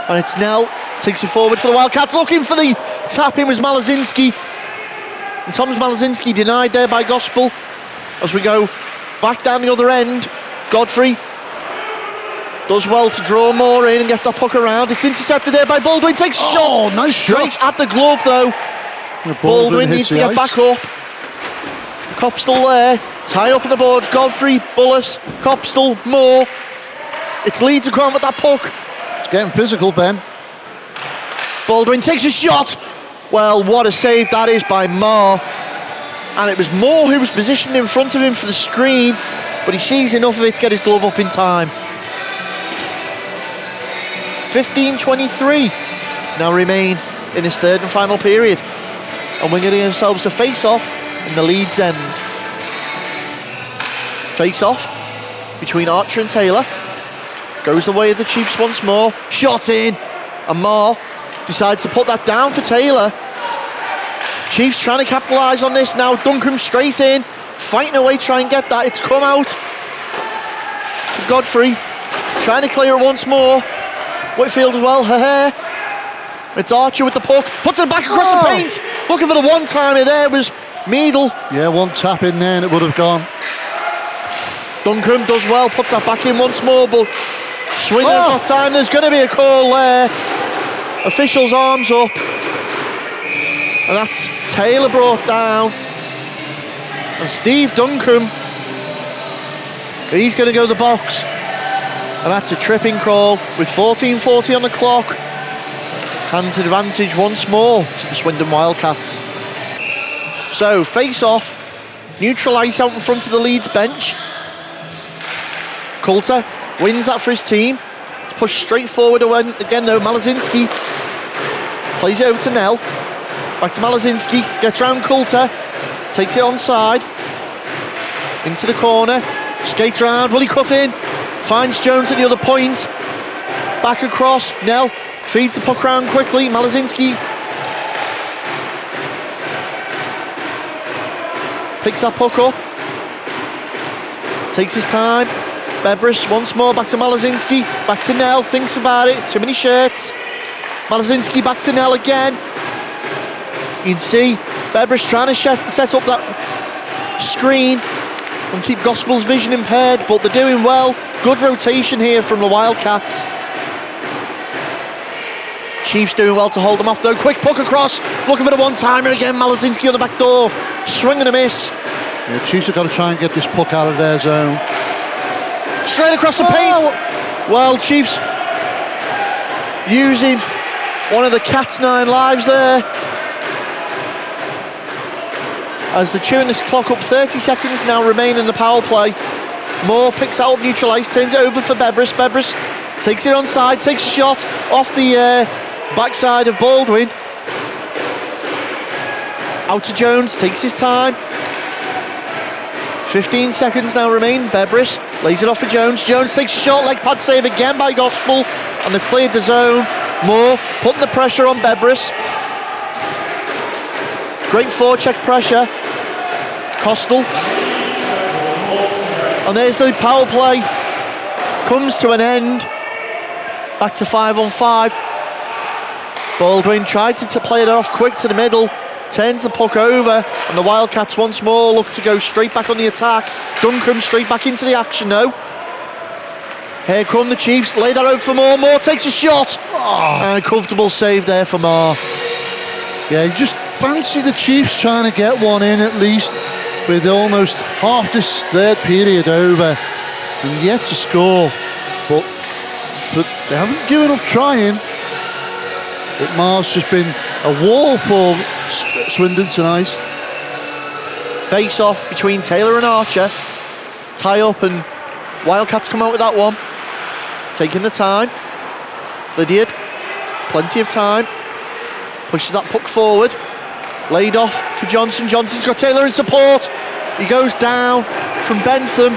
and it's Nell. Takes it forward for the Wildcats, looking for the tap in was Malazinski. And Thomas Malazinski denied there by Gospel. As we go back down the other end, Godfrey does well to draw more in and get that puck around. It's intercepted there by Baldwin, takes a shot. Nice straight shot at the glove though. Baldwin needs to get back up. Copstall there, tie up on the board. Godfrey, Bullis, Copstall, Moore. It's Leeds to come with that puck. It's getting physical, Ben. Baldwin takes a shot. Well, what a save that is by Marr. And it was Moore who was positioned in front of him for the screen, but he sees enough of it to get his glove up in time. 15:23 now remain in this third and final period. And we're getting ourselves a face-off in the Leeds end. Face-off between Archer and Taylor. Goes the way of the Chiefs once more. Shot in. And Marr decides to put that down for Taylor. Chiefs trying to capitalise on this now. Duncombe straight in. Fighting away, try and get that. It's come out. Godfrey trying to clear it once more. Whitfield as well. It's Archer with the puck. Puts it back across the paint. Looking for the one-timer there was Meadle. Yeah, one tap in there and it would have gone. Duncombe does well. Puts that back in once more, but Swindon have got time. There's going to be a call there. Officials' arms up. And that's Taylor brought down. And Steve Duncombe, he's going to go to the box. And that's a tripping call with 14:40 on the clock. Hands advantage once more to the Swindon Wildcats. So, face off. Neutral ice out in front of the Leeds bench. Coulter wins that for his team. It's pushed straight forward again though. Malazinski plays it over to Nell. Back to Malazinski, gets round Coulter, takes it onside, into the corner, skates round, will he cut in? Finds Jones at the other point, back across, Nell feeds the puck round quickly, Malazinski picks that puck up, takes his time, Bebris once more, back to Malazinski, back to Nell, thinks about it, too many shirts, Malazinski back to Nell again. You can see Bebris trying to set up that screen and keep Gospel's vision impaired, but they're doing well. Good rotation here from the Wildcats. Chiefs doing well to hold them off though. Quick puck across, looking for the one-timer again. Malazinski on the back door, swing and a miss. Yeah, Chiefs have got to try and get this puck out of their zone. Straight across the paint. Well, Chiefs using one of the Cats' 9 lives there. As they tune this clock up, 30 seconds now remain in the power play. Moore picks out neutral ice, turns it over for Bebris. Bebris takes it onside, takes a shot off the backside of Baldwin. Out to Jones, takes his time. 15 seconds now remain. Bebris lays it off for Jones. Jones takes a shot, leg pad save again by Gospel, and they've cleared the zone. Moore putting the pressure on Bebris. Great forecheck pressure. Costal. And there's the power play. Comes to an end. Back to 5-on-5. Baldwin tried to play it off quick to the middle. Turns the puck over. And the Wildcats once more look to go straight back on the attack. Duncombe straight back into the action now. Here come the Chiefs. Lay that out for Moore. Moore takes a shot. And a comfortable save there for Moore. Yeah, you just fancy the Chiefs trying to get one in at least, with almost half this third period over and yet to score, but they haven't given up trying. But Mar's just been a wall for Swindon tonight. Face off between Taylor and Archer, tie up, and Wildcats come out with that one, taking the time. Lydiard, plenty of time, pushes that puck forward. Laid off for Johnson. Johnson's got Taylor in support. He goes down from Bentham.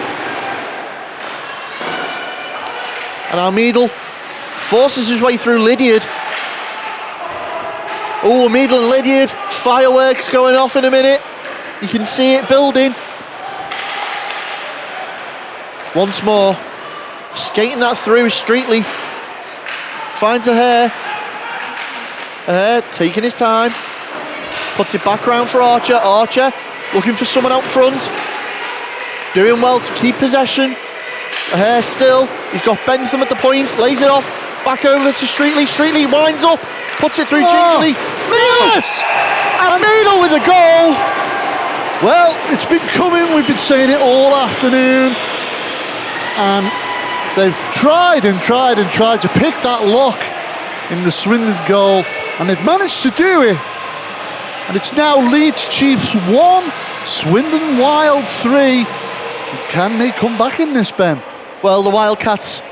And Almeidal forces his way through Lydiard. Oh, Almeidal and Lydiard. Fireworks going off in a minute. You can see it building. Once more. Skating that through is Streetley. Finds a hair. Taking his time. Puts it back round for Archer. Archer looking for someone out front. Doing well to keep possession. Still. He's got Bentham at the point. Lays it off. Back over to Streetley. Streetley winds up. Puts it through gingerly. Yes! And Meadle with a goal. Well, it's been coming. We've been saying it all afternoon. And they've tried to pick that lock in the Swindon goal. And they've managed to do it. And it's now Leeds Chiefs 1, Swindon Wild 3. Can they come back in this, Ben? Well, the Wildcats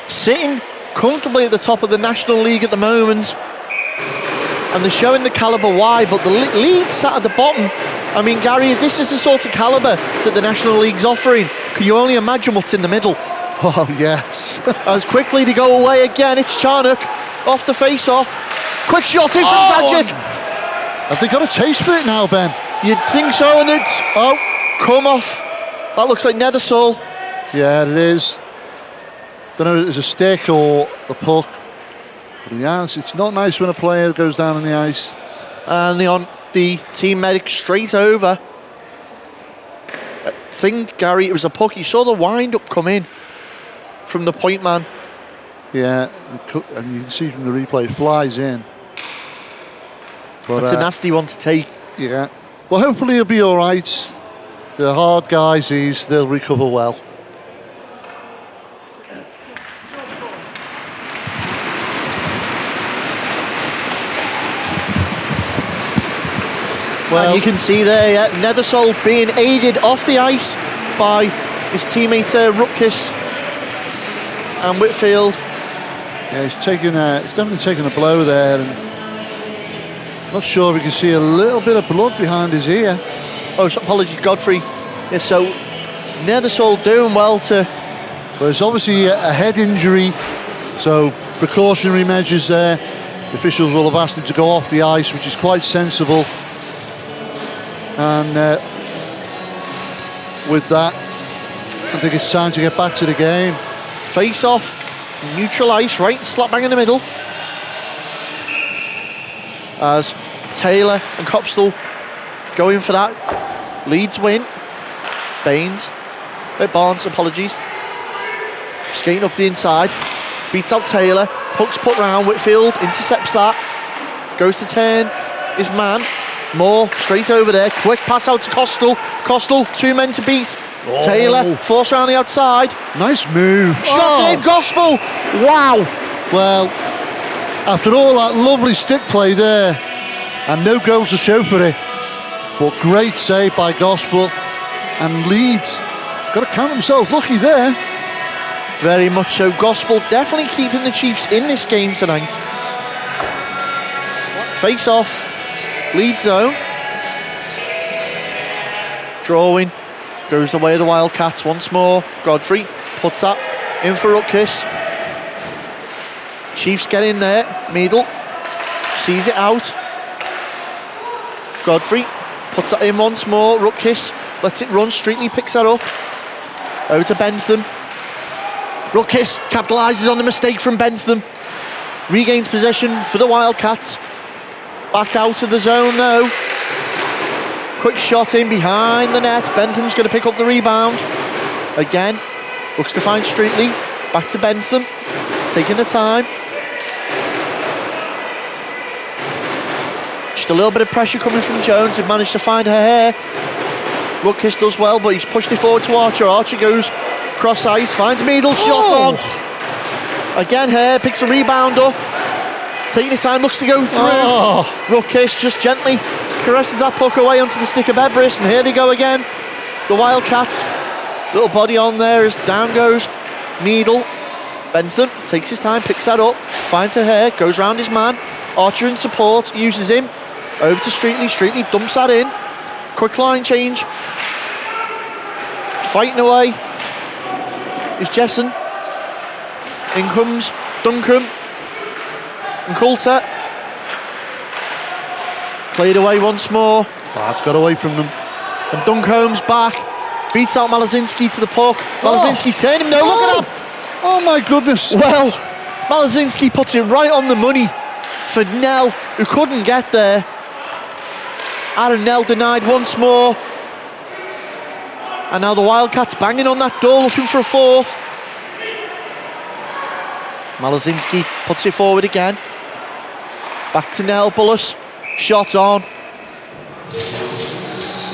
sitting comfortably at the top of the National League at the moment, and they're showing the calibre why, but the Leeds sat at the bottom. I mean, Gary, if this is the sort of calibre that the National League's offering, can you only imagine what's in the middle? Oh, yes. As quickly to go away again, it's Charnock off the face-off. Quick shot in from Zajic. Have they got a taste for it now, Ben? You'd think so, and it's... Oh, come off. That looks like Nethersall. Yeah, it is. Don't know if it's a stick or a puck. But yes, it's not nice when a player goes down on the ice. And the team medic straight over. I think, Gary, it was a puck. You saw the wind-up come in from the point man. Yeah, and you can see from the replay, it flies in. But, it's a nasty one to take. Yeah. Well, hopefully he'll be all right. The hard guys, they'll recover well. Well, you can see there, yeah, Nethersall being aided off the ice by his teammate Rutkiss and Whitfield. Yeah, he's definitely taken a blow there, and not sure we can see a little bit of blood behind his ear. Oh, apologies, Godfrey. Yeah, so Nethersall doing well to... Well, it's obviously a head injury, so precautionary measures there. The officials will have asked him to go off the ice, which is quite sensible. And with that, I think it's time to get back to the game. Face off, neutral ice, right slap bang in the middle. As Taylor and Copstall going for that. Leeds win. Barnes, apologies. Skating up the inside. Beats out Taylor. Puck's put round. Whitfield intercepts that. Goes to turn his man. Moore straight over there. Quick pass out to Costal. Costal, 2 men to beat. Oh. Taylor, forced around the outside. Nice move. Shot in, Gospel. Wow. Well, after all that lovely stick play there, and no goals to show for it, but great save by Gospel, and Leeds got to count themselves lucky there. Very much so. Gospel definitely keeping the Chiefs in this game tonight. Face off. Leeds zone. Drawing. Goes the way of the Wildcats once more. Godfrey puts that in for Rutkiss. Chiefs get in there. Meadle sees it out. Godfrey puts that in once more. Rutkiss lets it run. Streetley picks that up. Over to Bentham. Rutkiss capitalises on the mistake from Bentham. Regains possession for the Wildcats. Back out of the zone now. Quick shot in behind the net. Bentham's going to pick up the rebound. Again, looks to find Streetley. Back to Bentham. Taking the time. Just a little bit of pressure coming from Jones. He managed to find her hair. Rutkiss does well, but he's pushed it forward to Archer. Archer goes cross ice, finds Meadle, shot on. Again, Hare picks the rebound up. Taking his time, looks to go through. Rutkiss just gently caresses that puck away onto the stick of Ebris, and here they go again. The Wildcats, little body on there as down goes Meadle. Bentham takes his time, picks that up, finds her hair, goes round his man. Archer in support, uses him. Over to Streetley, Streetley dumps that in. Quick line change. Fighting away is Jessen. In comes Duncombe and Coulter. Played away once more. It's got away from them. And Duncombe's back. Beats out Malazinski to the puck. Malazinski saying him no, look at that. Oh my goodness. Well, Malazinski puts it right on the money for Nell, who couldn't get there. Aaron Nell denied once more. And now the Wildcats banging on that door looking for a fourth. Malazinski puts it forward again. Back to Nell Bullis. Shot on.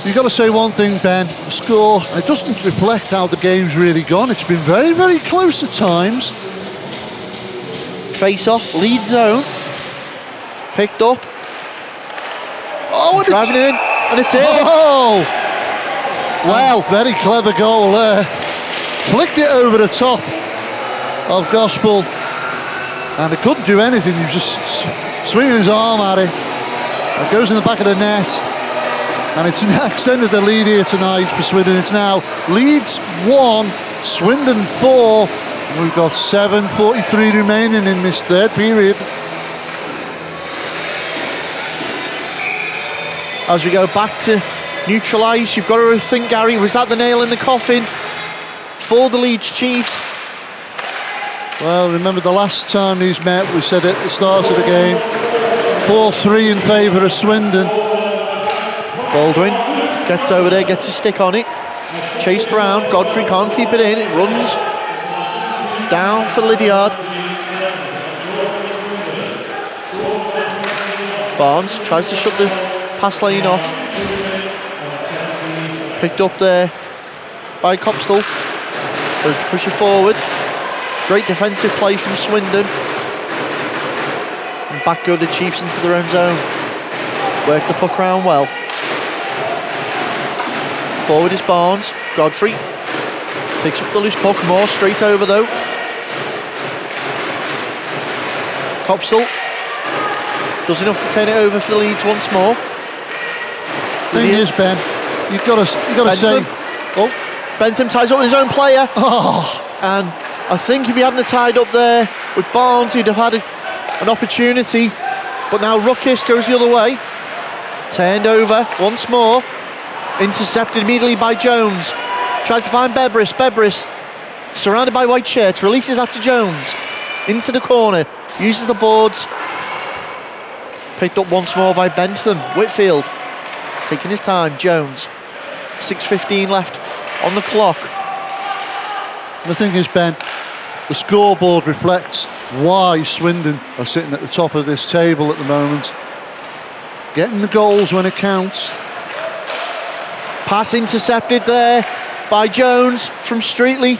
You've got to say one thing, Ben. The score, it doesn't reflect how the game's really gone. It's been very, very close at times. Face off, lead zone. Picked up. Oh, and driving in, and it's in. Oh! Well, very clever goal there. Flicked it over the top of Gospel, and he couldn't do anything. He was just swinging his arm at it. It goes in the back of the net, and it's now extended the lead here tonight for Swindon. It's now Leeds 1, Swindon 4. And we've got 7:43 remaining in this third period. As we go back to neutralise, you've got to think, Gary, was that the nail in the coffin for the Leeds Chiefs? Well, remember the last time these met, we said at the start of the game, 4-3 in favour of Swindon. Baldwin gets over there, gets his stick on it, chased around, Godfrey can't keep it in, it runs down for Lydiard. Barnes tries to shut the pass lane off. Picked up there by Copstall. Goes to push it forward. Great defensive play from Swindon. And back go the Chiefs into their own zone. Work the puck around well. Forward is Barnes. Godfrey picks up the loose puck. More straight over though. Copstall does enough to turn it over for the Leeds once more. Thing is, Ben, you've got to say, Bentham ties up with his own player. And I think if he hadn't tied up there with Barnes, he'd have had an opportunity. But now Ruckus goes the other way. Turned over once more. Intercepted immediately by Jones. Tries to find Bebris. Bebris, surrounded by white shirts, releases that to Jones. Into the corner. Uses the boards. Picked up once more by Bentham. Whitfield taking his time. Jones. 6:15 left on the clock. The thing is, Ben, the scoreboard reflects why Swindon are sitting at the top of this table at the moment. Getting the goals when it counts. Pass intercepted there by Jones from Streetley.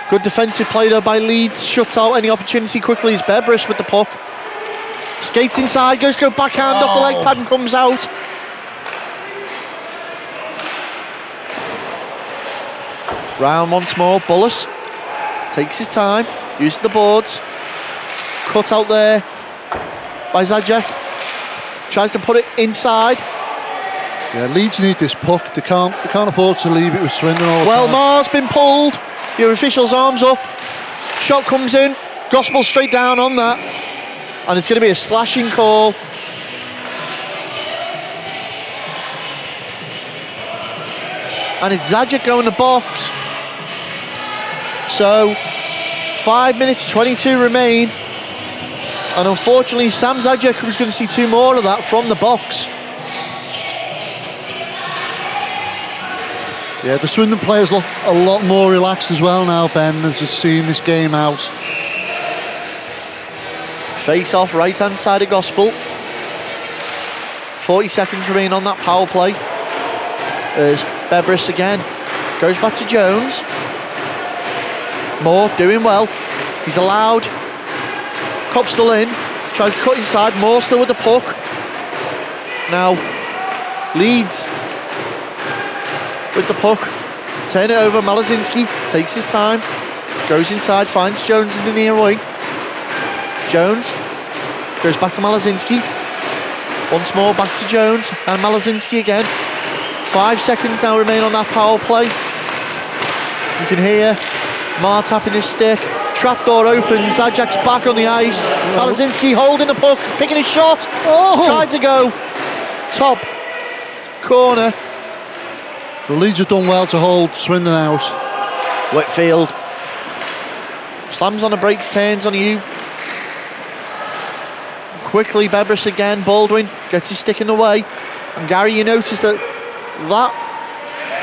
Good defensive play though by Leeds. Shuts out any opportunity quickly. Is Bebris with the puck. Skates inside, goes to go backhand off the leg pad and comes out. Round once more, Bullis takes his time, uses the boards. Cut out there by Zajac. Tries to put it inside. Yeah, Leeds need this puck. They can't afford to leave it with Swindon all the Well, time. Mar's been pulled. Your official's arms up. Shot comes in. Gospel straight down on that. And it's going to be a slashing call. And it's Zajac going to box. So, 5 minutes 22 remain. And unfortunately, Sam Zajac was going to see two more of that from the box. Yeah, the Swindon players look a lot more relaxed as well now, Ben, as they've seen this game out. Face off right hand side of Gospel. 40 seconds remain on that power play. There's Bebris again. Goes back to Jones. Moore doing well. He's allowed. Copp's still in. Tries to cut inside. Moore still with the puck. Now Leeds with the puck. Turn it over. Malazinski takes his time. Goes inside. Finds Jones in the near wing. Jones goes back to Malazinski. Once more back to Jones and Malazinski again. 5 seconds now remain on that power play. You can hear Mar tapping his stick. Trapdoor opens. Zajac's back on the ice. Malazinski holding the puck, picking his shot. Trying to go top corner. The Leeds have done well to hold Swindon out. Whitfield slams on the brakes, turns on you. Quickly, Bebris again. Baldwin gets his stick in the way. And Gary, you notice that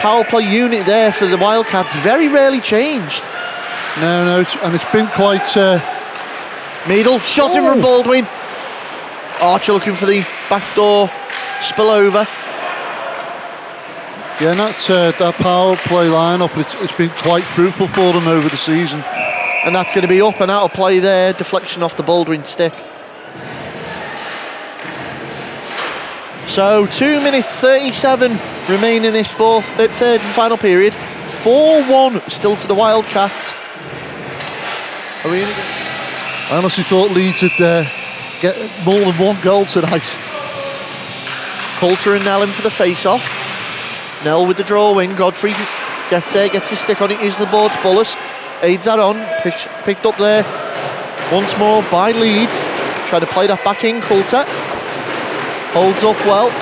power play unit there for the Wildcats very rarely changed. No, and it's been quite... Meadle, shot in from Baldwin. Archer looking for the backdoor spillover. Yeah, and that power play lineup, it's been quite fruitful for them over the season. And that's going to be up and out of play there. Deflection off the Baldwin stick. So 2 minutes 37 remain in this third and final period. 4-1 still to the Wildcats. Are we in again? I honestly thought Leeds would get more than one goal tonight. Coulter and Nell in for the face-off. Nell with the draw-wing. Godfrey gets his stick on it, uses the boards. Bullis aids that on. Picked up there once more by Leeds. Try to play that back in. Coulter holds up well.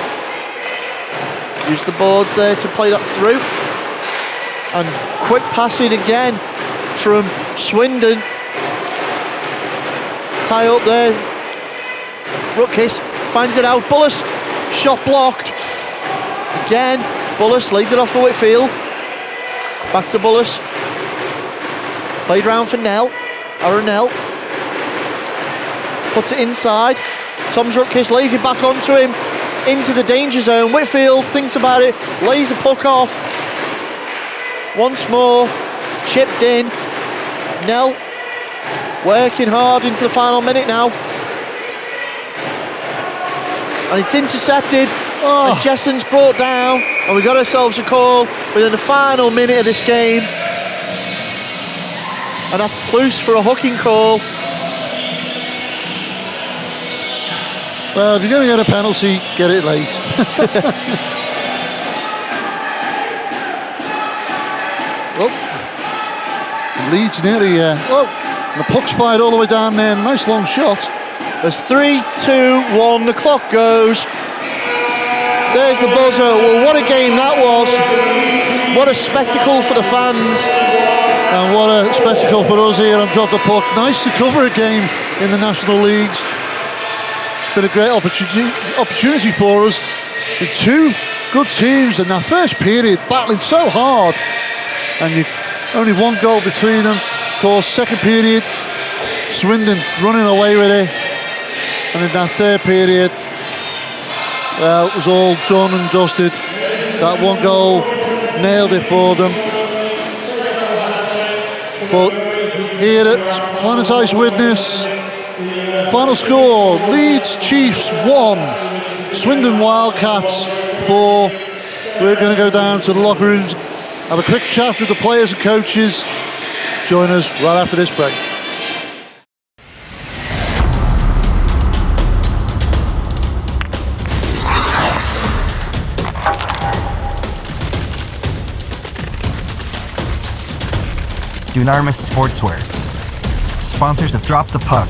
Use the boards there to play that through. And quick passing again from Swindon. Tie up there. Rutkiss finds it out. Bullis, shot blocked. Again, Bullis leads it off for Whitfield. Back to Bullis. Played round for Nell. Aaron Nell. Puts it inside. Tom's Rutkiss lays it back onto him. Into the danger zone. Whitfield thinks about it. Lays the puck off. Once more. Chipped in. Nell working hard into the final minute now. And it's intercepted. And Jesson's brought down. And we got ourselves a call within the final minute of this game. And that's Plus for a hooking call. Well, if you're going to get a penalty, get it late. Leeds nearly... and the puck's fired all the way down there. Nice long shot. There's 3, 2, 1. The clock goes. There's the buzzer. Well, what a game that was. What a spectacle for the fans. And what a spectacle for us here on Drop the Puck. Nice to cover a game in the National Leagues. Been a great opportunity for us. With two good teams in that first period, battling so hard. And only one goal between them. Of course, second period, Swindon running away with it. And in that third period, well, it was all done and dusted. That one goal nailed it for them. But here at Planet Ice Widnes, final score, Leeds Chiefs 1, Swindon Wildcats 4. We're going to go down to the locker rooms, have a quick chat with the players and coaches. Join us right after this break. Dunarmus Sportswear, sponsors of Drop the Puck.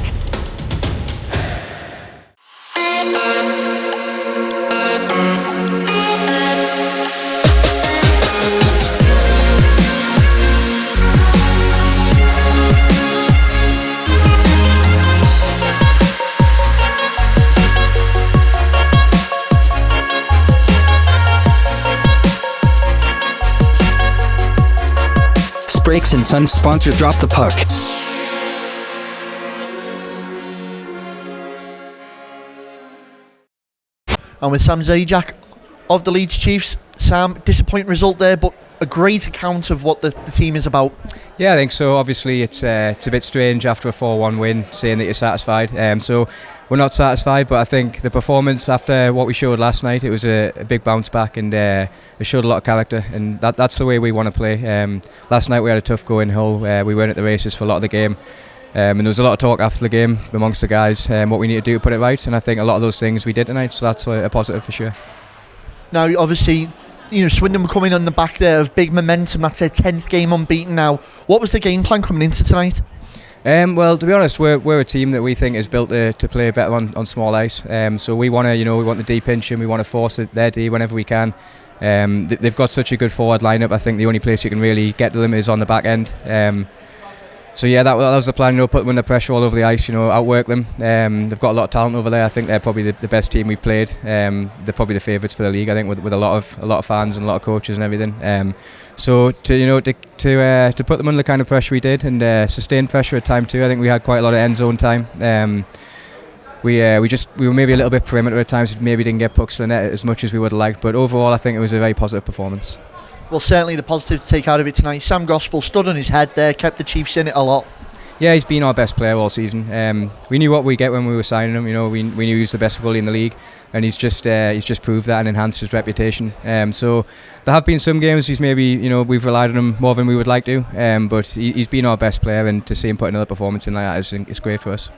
Brakes and Sons sponsor Drop the Puck. And with Sam Zajac of the Leeds Chiefs. Sam, disappointing result there, but a great account of what the team is about. Yeah, I think so. Obviously, it's a bit strange after a 4-1 win saying that you're satisfied. So we're not satisfied, but I think the performance after what we showed last night, it was a big bounce back, and it showed a lot of character, and that's the way we want to play. Last night we had a tough go in Hull. We weren't at the races for a lot of the game. And there was a lot of talk after the game amongst the guys, what we need to do to put it right, and I think a lot of those things we did tonight, so that's a positive for sure. Now, obviously, Swindon were coming on the back there of big momentum. That's their 10th game unbeaten now. What was the game plan coming into tonight? Well, to be honest, we're a team that we think is built to play better on small ice. So we want to, we want the D pinch, and we want to force their D whenever we can. They've got such a good forward lineup. I think the only place you can really get to them is on the back end. So yeah, that was the plan. Put them under pressure all over the ice. Outwork them. They've got a lot of talent over there. I think they're probably the best team we've played. They're probably the favourites for the league. I think with a lot of fans and a lot of coaches and everything. So to put them under the kind of pressure we did, and sustain pressure at time too. I think we had quite a lot of end zone time. We were maybe a little bit perimeter at times. Maybe didn't get pucks to the net as much as we would have liked. But overall, I think it was a very positive performance. Well, certainly the positive to take out of it tonight. Sam Gospel stood on his head there, kept the Chiefs in it a lot. Yeah, he's been our best player all season. We knew what we get when we were signing him. You know, we knew he was the best goalie in the league, and he's just proved that and enhanced his reputation. So there have been some games we've relied on him more than we would like to. But he's been our best player, and to see him put another performance in like that is great for us.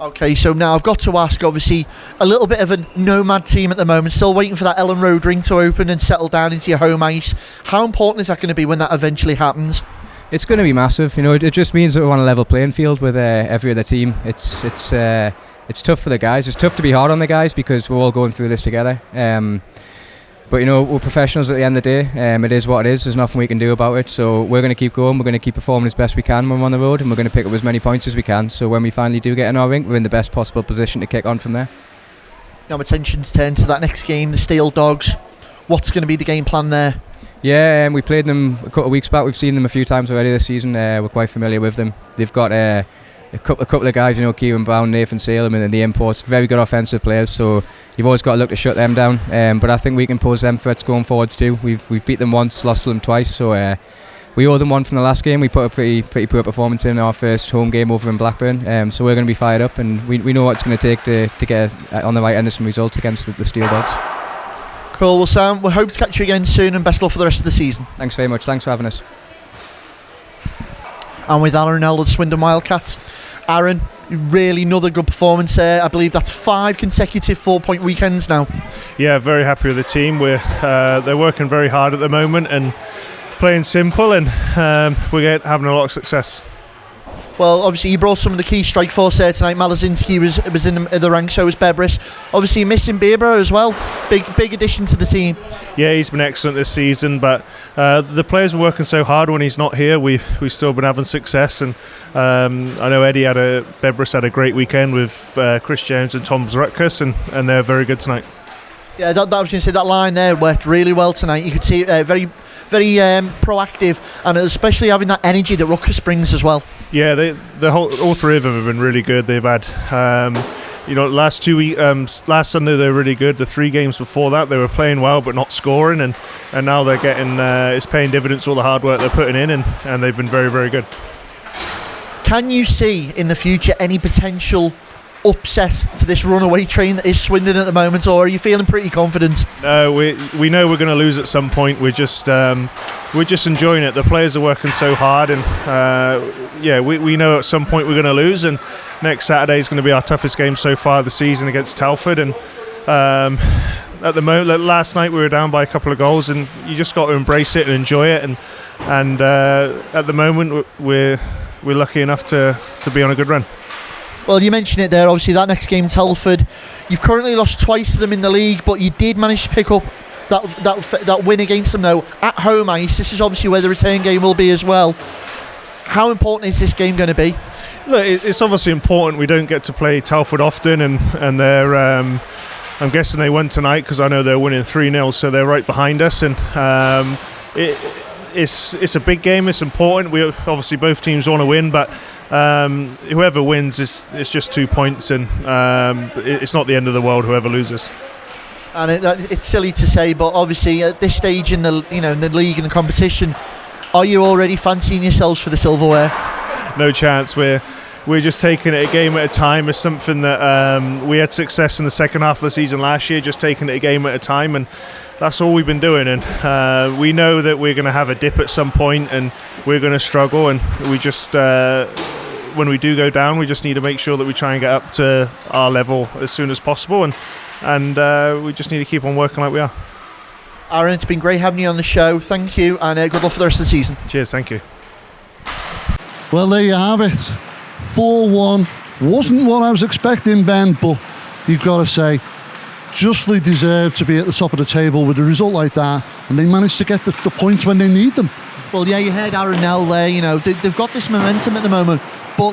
Okay, so now I've got to ask, obviously, a little bit of a nomad team at the moment, still waiting for that Ellen Road ring to open and settle down into your home ice. How important is that going to be when that eventually happens? It's going to be massive. You know, it just means that we're on a level playing field with every other team. It's tough for the guys. It's tough to be hard on the guys because we're all going through this together. But you know, we're professionals at the end of the day. It is what it is. There's nothing we can do about it. So we're going to keep going. We're going to keep performing as best we can when we're on the road, and we're going to pick up as many points as we can. So when we finally do get in our rink, we're in the best possible position to kick on from there. Now attention's turned to that next game, the Steel Dogs. What's going to be the game plan there? Yeah, we played them a couple of weeks back. We've seen them a few times already this season. We're quite familiar with them. They've got a couple of guys, you know, Kieran Brown, Nathan Salem, and the imports, very good offensive players, so you've always got to look to shut them down. But I think we can pose them threats going forwards too. We've beat them once, lost to them twice, so we owe them one from the last game. We put a pretty poor performance in our first home game over in Blackburn, so we're going to be fired up, and we know what it's going to take to get on the right end of some results against the Steel Dogs. Cool, well Sam, we hope to catch you again soon, and best luck for the rest of the season. Thanks very much, thanks for having us. And with Aaron L of the Swindon Wildcats. Aaron, really another good performance there. I believe that's 5 consecutive 4-point weekends now. Yeah, very happy with the team. They're working very hard at the moment and playing simple, and we're having a lot of success. Well, obviously you brought some of the key strike force there tonight. Malazinski was in the ranks, so was Bebris. Obviously missing Bieber as well. Big addition to the team. Yeah, he's been excellent this season, but the players are working so hard when he's not here. We've still been having success, and I know Bebris had a great weekend with Chris Jones and Tom Zrutkus, and they're very good tonight. Yeah, that was going to say, that line there worked really well tonight. You could see very proactive, and especially having that energy that Ruckus brings as well. Yeah, all 3 of them have been really good. They've had, last Sunday they were really good. The 3 games before that they were playing well but not scoring, and now they're getting it's paying dividends, all the hard work they're putting in, and they've been very, very good. Can you see in the future any potential upset to this runaway train that is Swindon at the moment, or are you feeling pretty confident? No, we know we're going to lose at some point. We're just enjoying it. The players are working so hard, and we know at some point we're going to lose, and next Saturday is going to be our toughest game so far this season against Telford, and at the moment, last night we were down by a couple of goals, and you just got to embrace it and enjoy it, and at the moment we're lucky enough to be on a good run. Well, you mentioned it there, obviously that next game, Telford. You've currently lost twice to them in the league, but you did manage to pick up that win against them though at home ice. This is obviously where the return game will be as well. How important is this game going to be? Look, it's obviously important. We don't get to play Telford often, and they're I'm guessing they won tonight because I know they're winning 3-0, so they're right behind us, and it's a big game. It's important. We obviously both teams want to win, but whoever wins it's just 2 points, and it's not the end of the world whoever loses. And it's silly to say, but obviously at this stage in the in the league and the competition, are you already fancying yourselves for the silverware? No chance. We're just taking it a game at a time. It's something that we had success in the second half of the season last year, just taking it a game at a time, and that's all we've been doing. And we know that we're going to have a dip at some point, and we're going to struggle, and we just when we do go down, we just need to make sure that we try and get up to our level as soon as possible, and we just need to keep on working like we are. Aaron, it's been great having you on the show. Thank you, and good luck for the rest of the season. Cheers, thank you. Well, there you have it. 4-1. Wasn't what I was expecting, Ben, but you've got to say, justly deserved to be at the top of the table with a result like that, and they managed to get the points when they need them. Well, yeah, you heard Aaron Nell there. They've got this momentum at the moment, but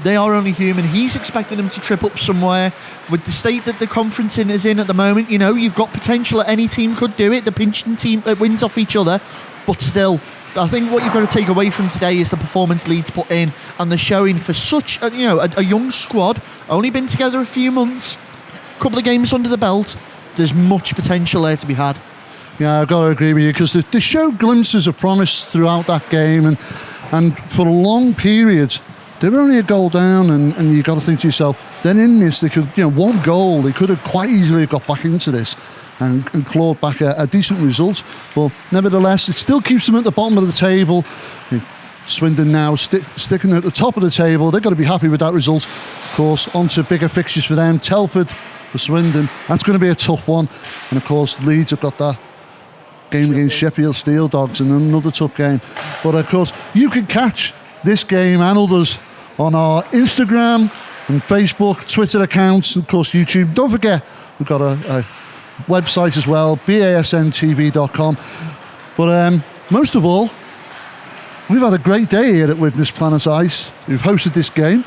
they are only human. He's expecting them to trip up somewhere. With the state that the conference is in at the moment, you've got potential that any team could do it. The pinching team wins off each other, but still, I think what you've got to take away from today is the performance Leeds put in, and the showing for such a young squad, only been together a few months, couple of games under the belt. There's much potential there to be had. Yeah, I've got to agree with you, because they showed glimpses of promise throughout that game, and And for long periods, they were only a goal down, and you got to think to yourself, then in this, they could, one goal, they could have quite easily got back into this and clawed back a decent result. But nevertheless, it still keeps them at the bottom of the table. Swindon now sticking at the top of the table. They've got to be happy with that result. Of course, on to bigger fixtures for them. Telford for Swindon. That's going to be a tough one. And of course, Leeds have got that game against Sheffield Steel Dogs and another tough game. But of course, you can catch this game and others on our Instagram and Facebook, Twitter accounts, and of course YouTube. Don't forget, we've got a website as well, basntv.com. But most of all, we've had a great day here at Widnes Planet Ice. We've hosted this game.